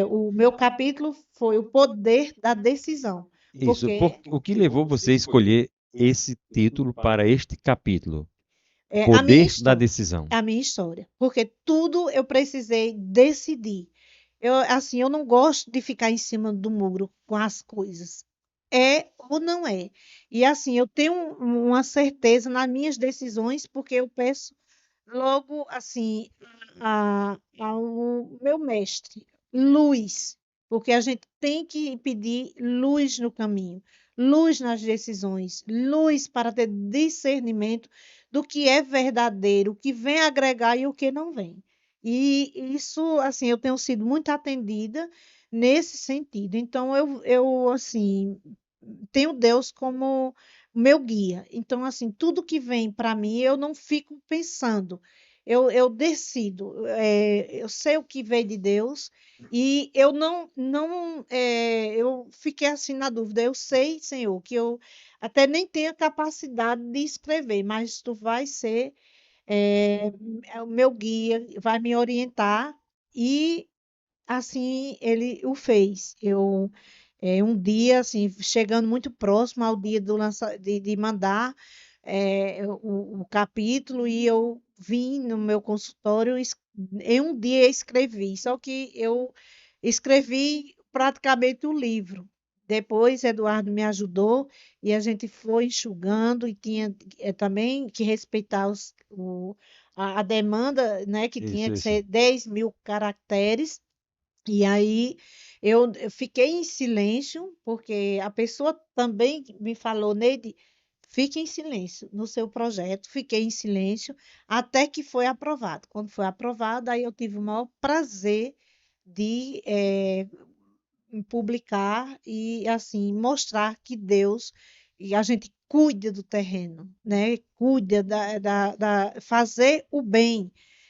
o meu capítulo foi o poder da decisão, Isso. porque O que levou você a escolher esse título para este capítulo? é a minha Poder da história, decisão. é a minha história, porque tudo eu precisei decidir. Assim, eu não gosto de ficar em cima do muro com as coisas. É ou não é? E assim, eu tenho uma certeza nas minhas decisões, porque eu peço logo assim ao meu mestre, luz, porque a gente tem que pedir luz no caminho, luz nas decisões, luz para ter discernimento do que é verdadeiro, o que vem agregar e o que não vem. E isso, assim, eu tenho sido muito atendida nesse sentido. Então, eu assim, tenho Deus como meu guia. Então, assim, tudo que vem para mim, eu não fico pensando. Eu decido. Eu sei o que veio de Deus e eu eu fiquei assim na dúvida. Eu sei, Senhor, que eu até nem tenho a capacidade de escrever, mas Tu vai ser é, o meu guia, vai me orientar, e assim ele o fez. Um dia, assim, chegando muito próximo ao dia de mandar o capítulo, e eu vim no meu consultório, em um dia escrevi, só que eu escrevi praticamente o livro. Depois, Eduardo me ajudou e a gente foi enxugando, e tinha também que respeitar a demanda, né, que tinha Isso, que isso. ser 10.000 caracteres. E aí eu fiquei em silêncio, porque a pessoa também me falou: Neide, fique em silêncio no seu projeto. Fiquei em silêncio até que foi aprovado. Quando foi aprovado, aí eu tive o maior prazer de publicar e assim mostrar que Deus, e a gente cuida do terreno, né? Cuida fazer o bem.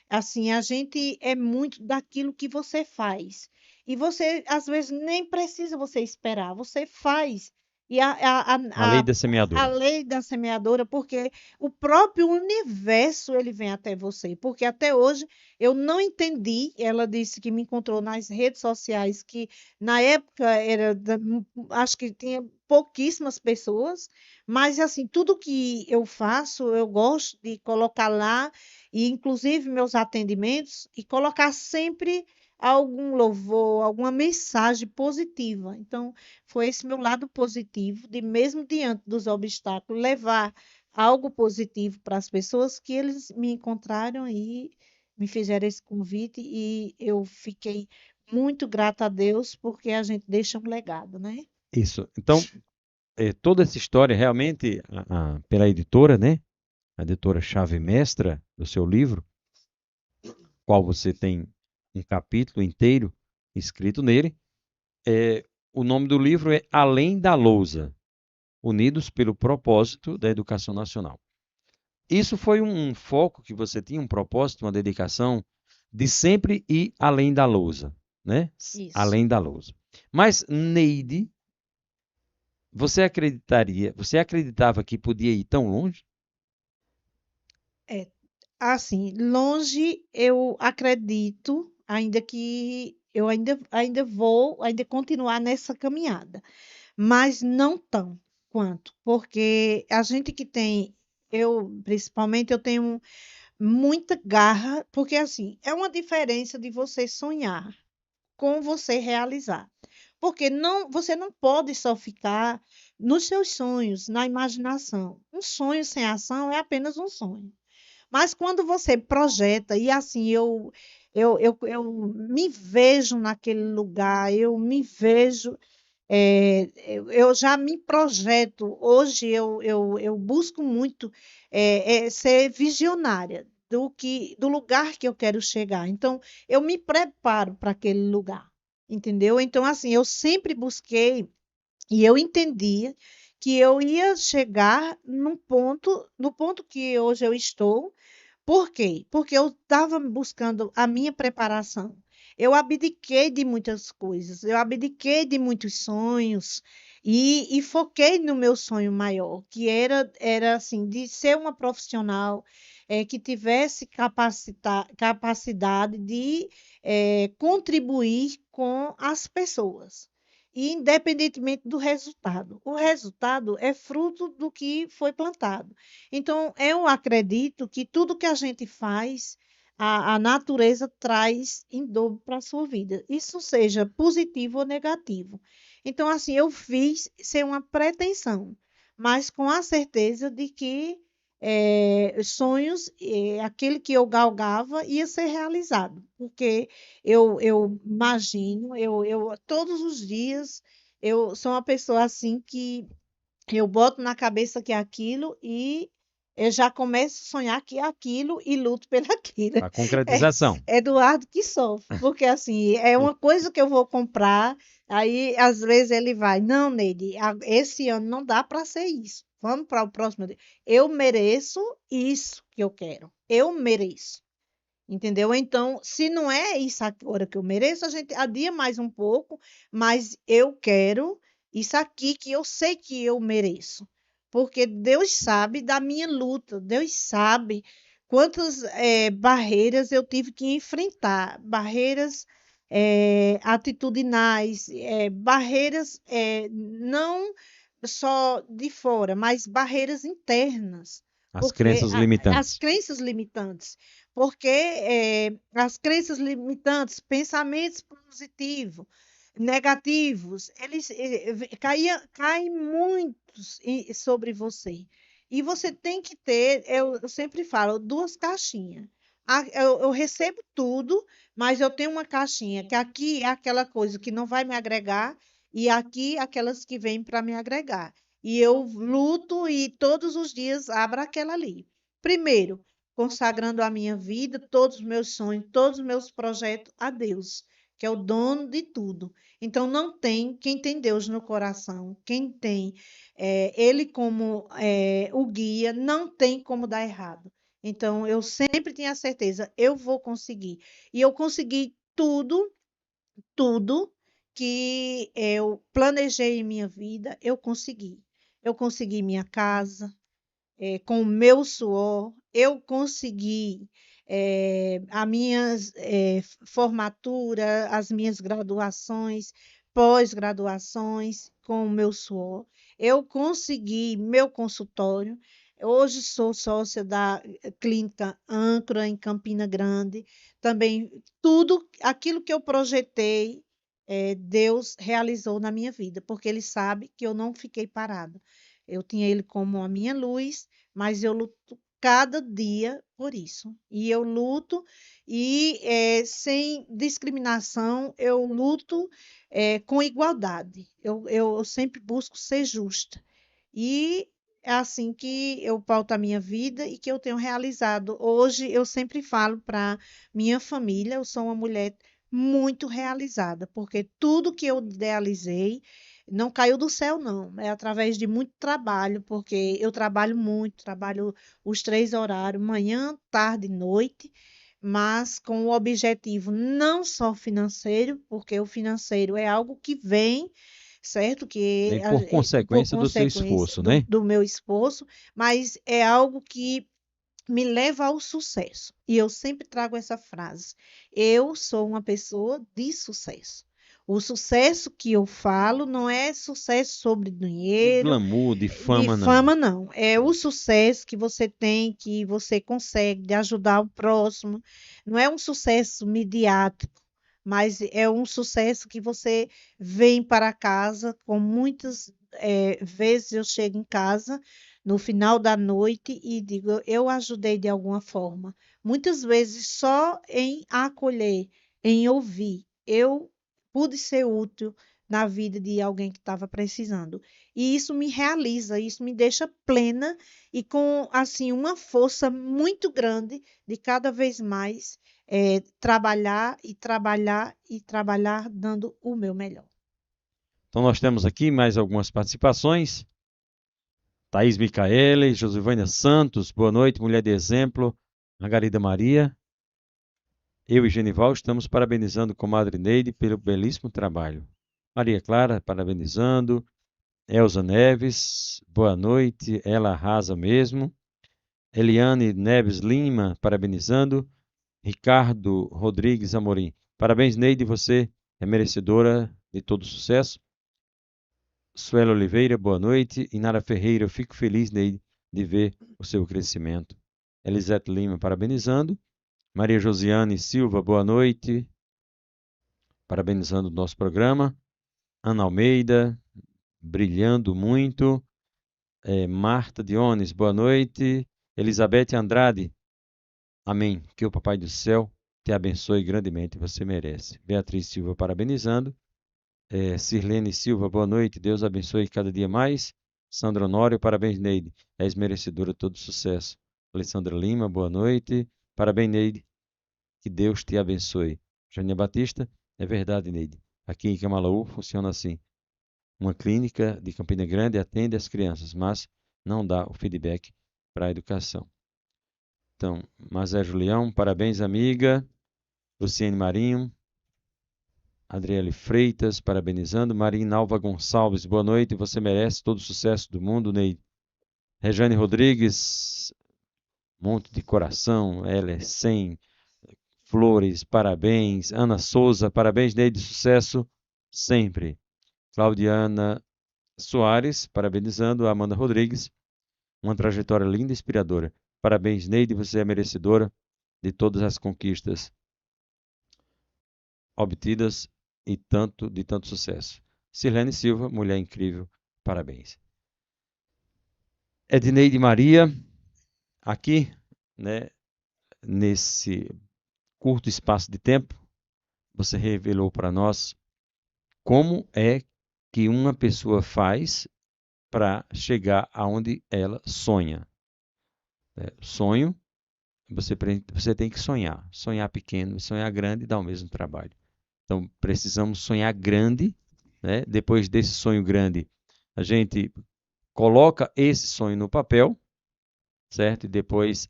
Assim, a gente é muito daquilo que você faz. E você, às vezes, nem precisa você esperar, você faz. E A lei da a semeadura. lei da semeadora, porque o próprio universo ele vem até você. Porque até hoje eu não entendi. Ela disse que me encontrou nas redes sociais, que na época acho que tinha pouquíssimas pessoas, mas assim, tudo que eu faço, eu gosto de colocar lá, e inclusive meus atendimentos, e colocar sempre algum louvor, alguma mensagem positiva. Então, foi esse meu lado positivo, de mesmo diante dos obstáculos, levar algo positivo para as pessoas, que eles me encontraram e me fizeram esse convite, e eu fiquei muito grata a Deus, porque a gente deixa um legado, né? Isso. Então, toda essa história realmente, pela editora, né? a editora Chave Mestra, do seu livro, qual você tem um capítulo inteiro escrito nele. O nome do livro é Além da Lousa, Unidos pelo Propósito da Educação Nacional. Isso foi um foco que você tinha, um propósito, uma dedicação de sempre ir além da lousa, né? Isso. Além da lousa. Mas, Neide, você acreditava que podia ir tão longe? Assim, longe eu acredito, ainda que eu ainda vou continuar nessa caminhada, mas não tão quanto, porque a gente que tem, eu principalmente, eu tenho muita garra, porque assim, é uma diferença de você sonhar com você realizar. Porque você não pode só ficar nos seus sonhos, na imaginação. Um sonho sem ação é apenas um sonho. Mas quando você projeta, e assim, eu me vejo naquele lugar, eu me vejo, eu já me projeto. Hoje eu busco muito ser visionária do lugar que eu quero chegar. Então, eu me preparo para aquele lugar, entendeu? Então, assim, eu sempre busquei e eu entendia que eu ia chegar no ponto que hoje eu estou. Por quê? Porque eu estava buscando a minha preparação. Eu abdiquei de muitas coisas, eu abdiquei de muitos sonhos e foquei no meu sonho maior, que era assim, de ser uma profissional que tivesse capacidade de contribuir com as pessoas, e independentemente do resultado. O resultado é fruto do que foi plantado. Então, eu acredito que tudo que a gente faz, a natureza traz em dobro para a sua vida. Isso seja positivo ou negativo. Então, assim, eu fiz sem uma pretensão, mas com a certeza de que sonhos, aquele que eu galgava, ia ser realizado. Porque eu imagino, todos os dias, eu sou uma pessoa assim que eu boto na cabeça que é aquilo e eu já começo a sonhar que é aquilo e luto pelaquilo. A É concretização. Eduardo que sofre, porque assim, é uma coisa que eu vou comprar, aí às vezes ele vai, não, Neide, esse ano não dá para ser isso. Vamos para o próximo. Eu mereço isso que eu quero. Eu mereço. Entendeu? Então, se não é isso agora que eu mereço, a gente adia mais um pouco, mas eu quero isso aqui que eu sei que eu mereço. Porque Deus sabe da minha luta, Deus sabe quantas barreiras eu tive que enfrentar, barreiras atitudinais, barreiras não só de fora, mas barreiras internas, As porque crenças as limitantes. crenças limitantes, porque as crenças limitantes, pensamentos positivos, negativos, eles caem muitos sobre você. E você tem que ter, eu sempre falo, duas caixinhas. Eu recebo tudo, mas eu tenho uma caixinha, que aqui é aquela coisa que não vai me agregar, e aqui aquelas que vêm para me agregar. E eu luto e todos os dias abro aquela ali. Primeiro, consagrando a minha vida, todos os meus sonhos, todos os meus projetos a Deus, que é o dono de tudo. Então, não tem quem tem Deus no coração, quem tem Ele como o guia, não tem como dar errado. Então, eu sempre tinha a certeza, eu vou conseguir. E eu consegui tudo que eu planejei em minha vida, eu consegui. Eu consegui minha casa, com o meu suor, eu consegui a minha formatura, as minhas graduações, pós-graduações com o meu suor. Eu consegui meu consultório. Hoje sou sócia da Clínica Âncora, em Campina Grande. Também tudo aquilo que eu projetei, Deus realizou na minha vida, porque Ele sabe que eu não fiquei parada. Eu tinha Ele como a minha luz, mas eu luto cada dia por isso. E eu luto e sem discriminação, eu luto com igualdade. Eu sempre busco ser justa. E é assim que eu pauto a minha vida e que eu tenho realizado. Hoje eu sempre falo para minha família, eu sou uma mulher muito realizada, porque tudo que eu idealizei não caiu do céu, não. É através de muito trabalho, porque eu trabalho muito, trabalho os 3 horários, manhã, tarde e noite, mas com o objetivo não só financeiro, porque o financeiro é algo que vem, certo? Vem por Por consequência do seu consequência esforço, né? do meu esforço, mas é algo que me leva ao sucesso. E eu sempre trago essa frase: eu sou uma pessoa de sucesso. O sucesso que eu falo não é sucesso sobre De dinheiro, glamour, de de fama, não. fama, não. É o sucesso que você tem, que você consegue de ajudar o próximo. Não é um sucesso midiático, mas é um sucesso que você vem para casa com muitas vezes eu chego em casa no final da noite e digo, eu ajudei de alguma forma. Muitas vezes só em acolher, em ouvir, eu pude ser útil na vida de alguém que estava precisando. E isso me realiza, isso me deixa plena e com assim uma força muito grande de cada vez mais trabalhar e trabalhar e trabalhar dando o meu melhor. Então nós temos aqui mais algumas participações. Thaís Micaele, Josivânia Santos, boa noite, mulher de exemplo. Margarida Maria, eu e Genival estamos parabenizando comadre Neide pelo belíssimo trabalho. Maria Clara, parabenizando. Elza Neves, boa noite, ela arrasa mesmo. Eliane Neves Lima, parabenizando. Ricardo Rodrigues Amorim, parabéns, Neide, você é merecedora de todo sucesso. Suela Oliveira, boa noite. Inara Ferreira, eu fico feliz, Neide, de ver o seu crescimento. Elisete Lima, parabenizando. Maria Josiane Silva, boa noite. Parabenizando o nosso programa. Ana Almeida, brilhando muito. Marta Diones, boa noite. Elizabeth Andrade, amém. Que o Papai do Céu te abençoe grandemente, você merece. Beatriz Silva, parabenizando. Sirlene Silva, boa noite. Deus abençoe cada dia mais. Sandra Honório, parabéns, Neide. És merecedora de todo sucesso. Alessandra Lima, boa noite. Parabéns, Neide. Que Deus te abençoe. Jânia Batista, é verdade, Neide. Aqui em Camalaú funciona assim. Uma clínica de Campina Grande atende as crianças, mas não dá o feedback para a educação. Então, Mazé Julião, parabéns, amiga. Luciene Marinho, Adriele Freitas, parabenizando. Marinalva Gonçalves, boa noite. Você merece todo o sucesso do mundo, Neide. Rejane Rodrigues, monte de coração. Ela é 100 flores, parabéns. Ana Souza, parabéns, Neide. Sucesso sempre. Claudiana Soares, parabenizando. Amanda Rodrigues, uma trajetória linda e inspiradora. Parabéns, Neide. Você é merecedora de todas as conquistas obtidas e de tanto sucesso. Sirlene Silva, mulher incrível, parabéns. Edneide Maria, aqui, né, nesse curto espaço de tempo, você revelou para nós como é que uma pessoa faz para chegar aonde ela sonha. Sonho, você tem que sonhar. Sonhar pequeno e sonhar grande dá o mesmo trabalho. Então, precisamos sonhar grande, né? Depois desse sonho grande, a gente coloca esse sonho no papel, certo? E depois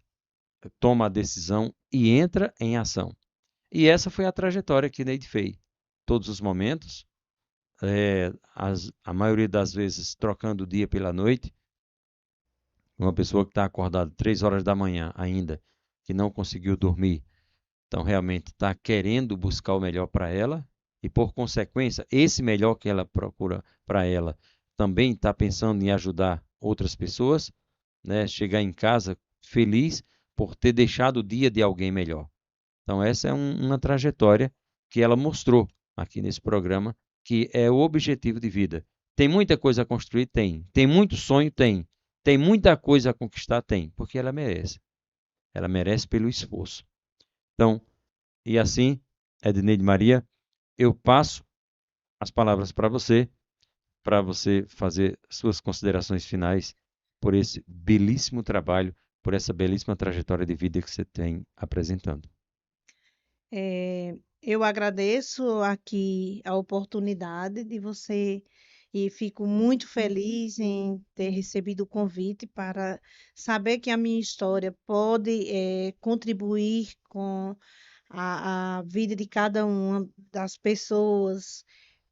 toma a decisão e entra em ação. E essa foi a trajetória que Neide fez. Todos os momentos, a maioria das vezes trocando o dia pela noite. Uma pessoa que está acordada 3 horas da manhã ainda, que não conseguiu dormir, então realmente está querendo buscar o melhor para ela e, por consequência, esse melhor que ela procura para ela também está pensando em ajudar outras pessoas, né? Chegar em casa feliz por ter deixado o dia de alguém melhor. Então essa é uma trajetória que ela mostrou aqui nesse programa, que é o objetivo de vida. Tem muita coisa a construir? Tem. Tem muito sonho? Tem. Tem muita coisa a conquistar? Tem. Porque ela merece. Ela merece pelo esforço. Então, e assim, Edneide Maria, eu passo as palavras para você fazer suas considerações finais por esse belíssimo trabalho, por essa belíssima trajetória de vida que você tem apresentando. Eu agradeço aqui a oportunidade de você e fico muito feliz em ter recebido o convite para saber que a minha história pode, contribuir com a vida de cada uma das pessoas,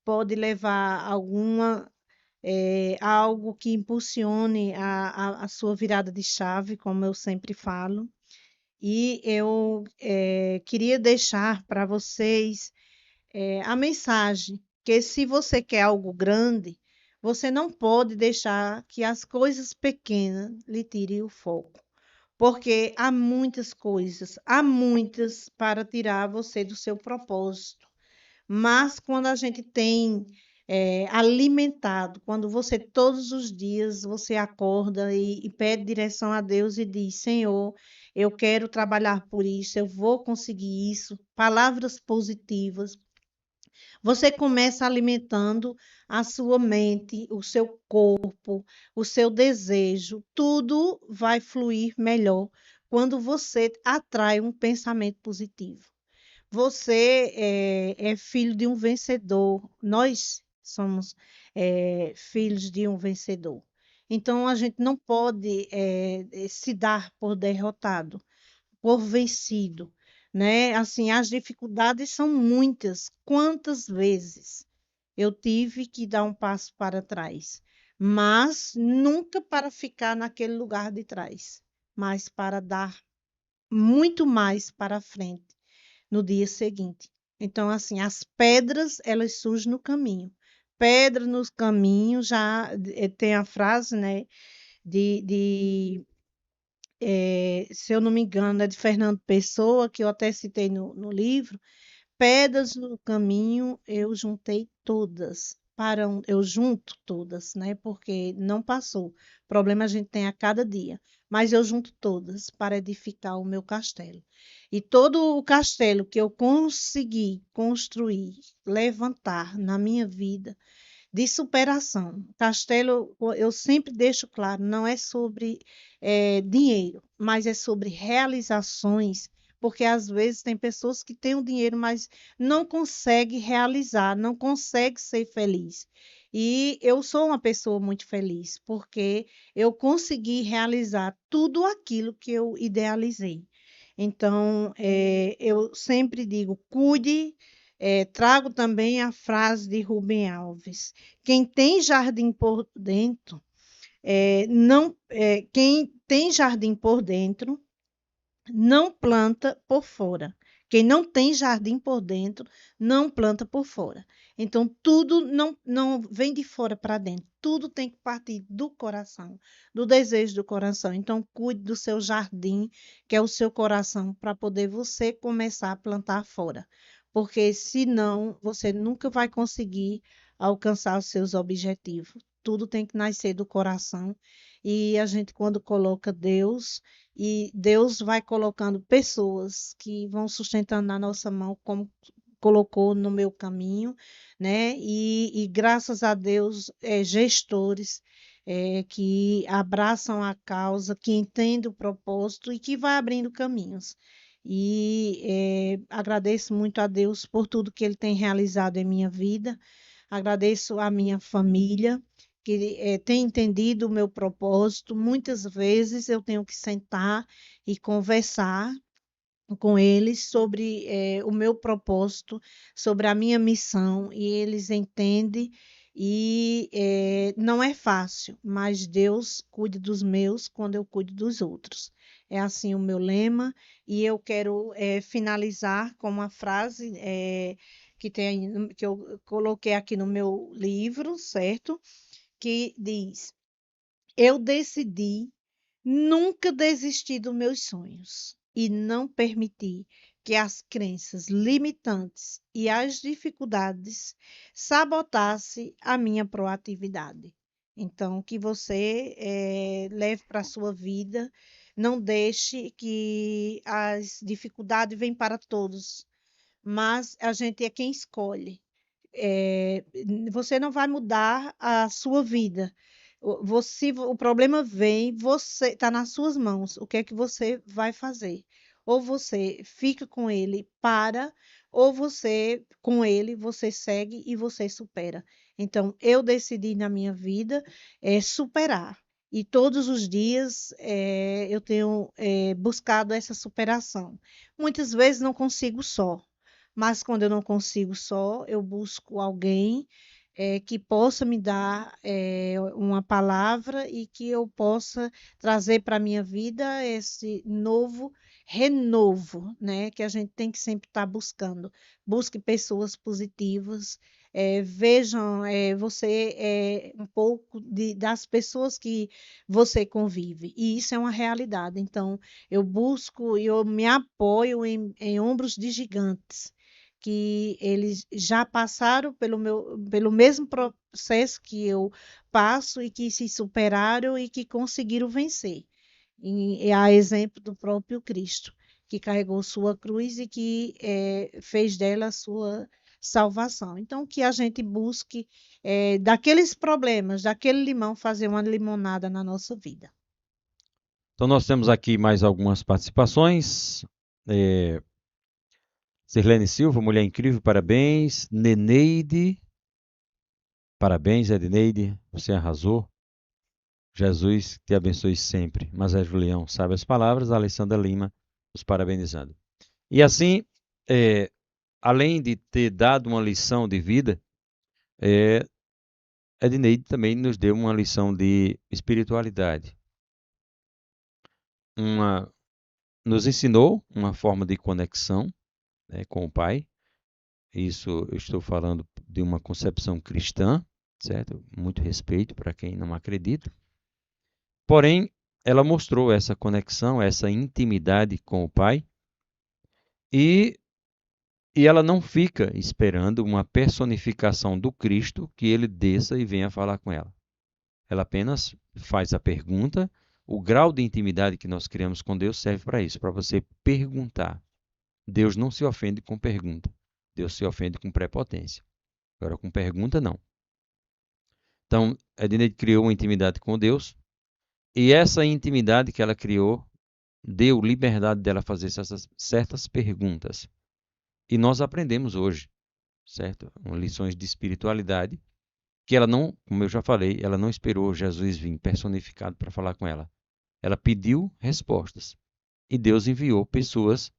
pode levar algo que impulsione a sua virada de chave, como eu sempre falo. E eu queria deixar para vocês a mensagem que se você quer algo grande, você não pode deixar que as coisas pequenas lhe tirem o foco. Porque há muitas para tirar você do seu propósito. Mas quando a gente tem alimentado, quando você todos os dias você acorda e pede direção a Deus e diz: Senhor, eu quero trabalhar por isso, eu vou conseguir isso, palavras positivas, você começa alimentando a sua mente, o seu corpo, o seu desejo, tudo vai fluir melhor quando você atrai um pensamento positivo. Você é filho de um vencedor. Nós somos filhos de um vencedor. Então, a gente não pode se dar por derrotado, por vencido, né? Assim, as dificuldades são muitas. Quantas vezes eu tive que dar um passo para trás, mas nunca para ficar naquele lugar de trás, mas para dar muito mais para frente no dia seguinte. Então, assim, as pedras, elas surgem no caminho. Pedra no caminho, já tem a frase, né, se eu não me engano, é de Fernando Pessoa, que eu até citei no livro. Pedras no caminho, eu juntei todas. Eu junto todas, né? Porque não passou. Problema a gente tem a cada dia. Mas eu junto todas para edificar o meu castelo. E todo o castelo que eu consegui construir, levantar na minha vida, de superação. Castelo, eu sempre deixo claro, não é sobre dinheiro, mas é sobre realizações, porque às vezes tem pessoas que têm o dinheiro, mas não conseguem realizar, não conseguem ser feliz. E eu sou uma pessoa muito feliz, porque eu consegui realizar tudo aquilo que eu idealizei. Então, eu sempre digo, cuide. Trago também a frase de Rubem Alves: quem tem jardim por dentro, quem tem jardim por dentro, não planta por fora. Quem não tem jardim por dentro, não planta por fora. Então, tudo não vem de fora para dentro. Tudo tem que partir do coração, do desejo do coração. Então, cuide do seu jardim, que é o seu coração, para poder você começar a plantar fora. Porque, senão, você nunca vai conseguir alcançar os seus objetivos. Tudo tem que nascer do coração. E a gente, quando coloca Deus, e Deus vai colocando pessoas que vão sustentando na nossa mão, como colocou no meu caminho, né? E graças a Deus, gestores que abraçam a causa, que entendem o propósito e que vai abrindo caminhos. E agradeço muito a Deus por tudo que Ele tem realizado em minha vida. Agradeço a minha família, que tem entendido o meu propósito. Muitas vezes eu tenho que sentar e conversar com eles sobre o meu propósito, sobre a minha missão, e eles entendem. E não é fácil, mas Deus cuida dos meus quando eu cuido dos outros. É assim o meu lema, e eu quero finalizar com uma frase que eu coloquei aqui no meu livro, certo? Que diz: eu decidi nunca desistir dos meus sonhos e não permitir que as crenças limitantes e as dificuldades sabotassem a minha proatividade. Então, que você leve para a sua vida, não deixe que as dificuldades venham para todos, mas a gente é quem escolhe. Você não vai mudar a sua vida. Se o problema vem, você está nas suas mãos. O que é que você vai fazer? Ou você fica com ele, ou você, com ele, você segue e você supera. Então, eu decidi na minha vida superar. E todos os dias eu tenho buscado essa superação. Muitas vezes não consigo só, mas quando eu não consigo só, eu busco alguém que possa me dar uma palavra e que eu possa trazer para a minha vida esse novo renovo, né? Que a gente tem que sempre estar buscando. Busque pessoas positivas, vejam você um pouco das pessoas que você convive, e isso é uma realidade. Então, eu busco e eu me apoio em ombros de gigantes que eles já passaram pelo mesmo processo que eu passo e que se superaram e que conseguiram vencer. E a exemplo do próprio Cristo, que carregou sua cruz e que fez dela a sua salvação. Então, que a gente busque, daqueles problemas, daquele limão, fazer uma limonada na nossa vida. Então, nós temos aqui mais algumas participações. Sirlene Silva, mulher incrível, parabéns. Neneide, parabéns, Edneide, você arrasou. Jesus te abençoe sempre. Mas é Julião, sabe as palavras. Alessandra Lima, os parabenizando. E assim, além de ter dado uma lição de vida, Edneide também nos deu uma lição de espiritualidade. Nos ensinou uma forma de conexão, né, com o Pai. Isso eu estou falando de uma concepção cristã, certo? Muito respeito para quem não acredita. Porém, ela mostrou essa conexão, essa intimidade com o Pai, e ela não fica esperando uma personificação do Cristo que ele desça e venha falar com ela. Ela apenas faz a pergunta. O grau de intimidade que nós criamos com Deus serve para isso, para você perguntar. Deus não se ofende com pergunta. Deus se ofende com prepotência. Agora, com pergunta, não. Então, Edneide criou uma intimidade com Deus, e essa intimidade que ela criou deu liberdade dela fazer essas certas perguntas. E nós aprendemos hoje, certo? Lições de espiritualidade, que ela não, como eu já falei, ela não esperou Jesus vir personificado para falar com ela. Ela pediu respostas. E Deus enviou pessoas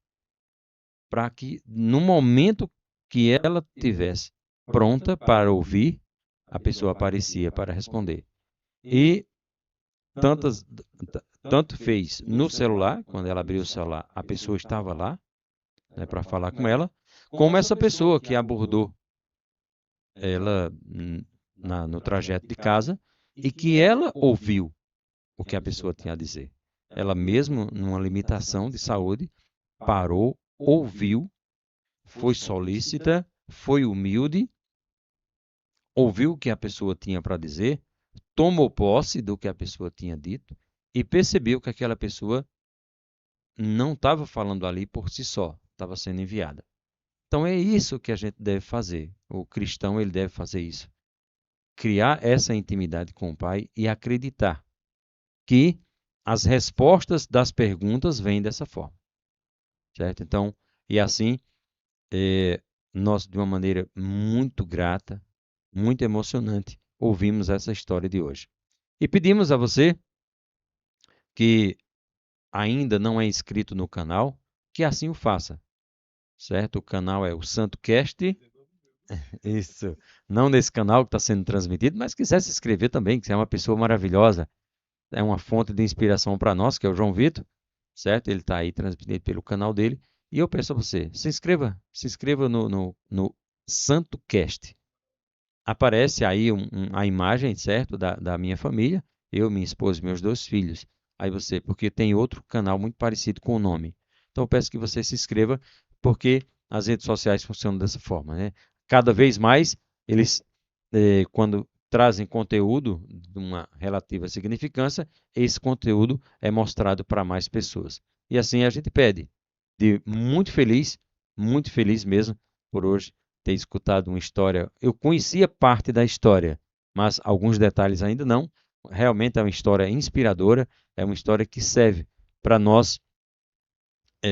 para que, no momento que ela tivesse pronta para ouvir, a pessoa aparecia para responder. E tanto fez no celular, quando ela abriu o celular, a pessoa estava lá, né, para falar com ela, como essa pessoa que abordou ela no trajeto de casa e que ela ouviu o que a pessoa tinha a dizer. Ela mesmo, numa limitação de saúde, parou, ouviu, foi solícita, foi humilde, ouviu o que a pessoa tinha para dizer, tomou posse do que a pessoa tinha dito e percebeu que aquela pessoa não estava falando ali por si só, estava sendo enviada. Então é isso que a gente deve fazer. O cristão, ele deve fazer isso. Criar essa intimidade com o Pai e acreditar que as respostas das perguntas vêm dessa forma. Certo? Então, e assim, nós, de uma maneira muito grata, muito emocionante, ouvimos essa história de hoje. E pedimos a você que ainda não é inscrito no canal, que assim o faça. Certo? O canal é o Santo Cast. Isso. Não nesse canal que está sendo transmitido, mas quiser se inscrever também, que você é uma pessoa maravilhosa. É uma fonte de inspiração para nós, que é o João Vitor. Certo? Ele está aí transmitido pelo canal dele. E eu peço a você, se inscreva no Santo Cast. Aparece aí a imagem, certo, da minha família, eu, minha esposa e meus 2 filhos. Aí você, porque tem outro canal muito parecido com o nome. Então eu peço que você se inscreva, porque as redes sociais funcionam dessa forma, né? Cada vez mais, eles, quando trazem conteúdo de uma relativa significância, esse conteúdo é mostrado para mais pessoas. E assim a gente pede. Muito feliz mesmo por hoje ter escutado uma história. Eu conhecia parte da história, mas alguns detalhes ainda não, realmente é uma história inspiradora, é uma história que serve para nós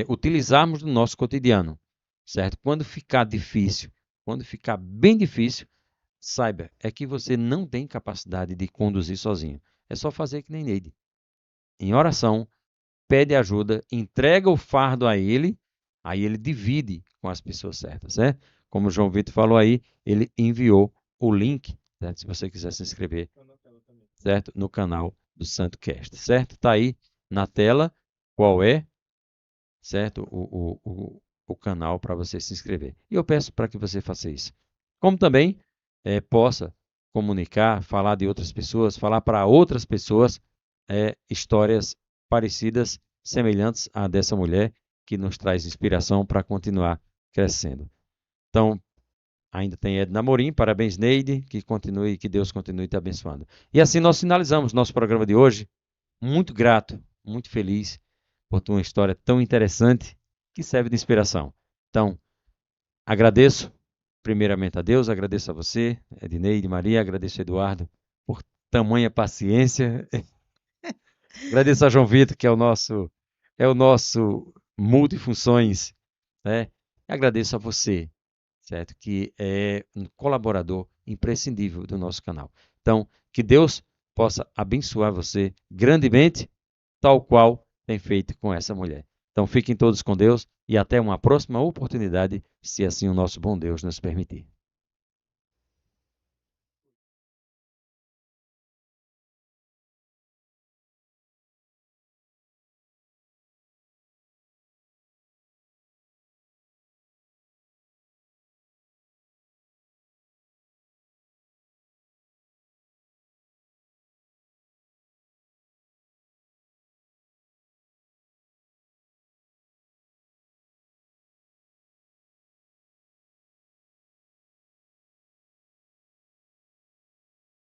utilizarmos no nosso cotidiano, certo? Quando ficar difícil, quando ficar bem difícil, saiba, é que você não tem capacidade de conduzir sozinho. É só fazer que nem Neide. Em oração, pede ajuda, entrega o fardo a ele, aí ele divide com as pessoas certas, certo? Como o João Vitor falou aí, ele enviou o link, certo? Se você quiser se inscrever, certo? No canal do Santo Cast, certo? Está aí na tela qual é, certo? O canal para você se inscrever. E eu peço para que você faça isso. Como também possa comunicar, falar de outras pessoas, falar para outras pessoas histórias parecidas, semelhantes à dessa mulher, que nos traz inspiração para continuar crescendo. Então, ainda tem Edna Amorim, parabéns Neide, que Deus continue te abençoando. E assim nós finalizamos nosso programa de hoje, muito grato, muito feliz por tua história tão interessante, que serve de inspiração. Então, agradeço primeiramente a Deus, agradeço a você, Edneide, Maria, agradeço a Eduardo por tamanha paciência. Agradeço a João Vitor, que é o nosso multifunções, né? E agradeço a você, certo? Que é um colaborador imprescindível do nosso canal. Então, que Deus possa abençoar você grandemente, tal qual tem feito com essa mulher. Então, fiquem todos com Deus e até uma próxima oportunidade, se assim o nosso bom Deus nos permitir.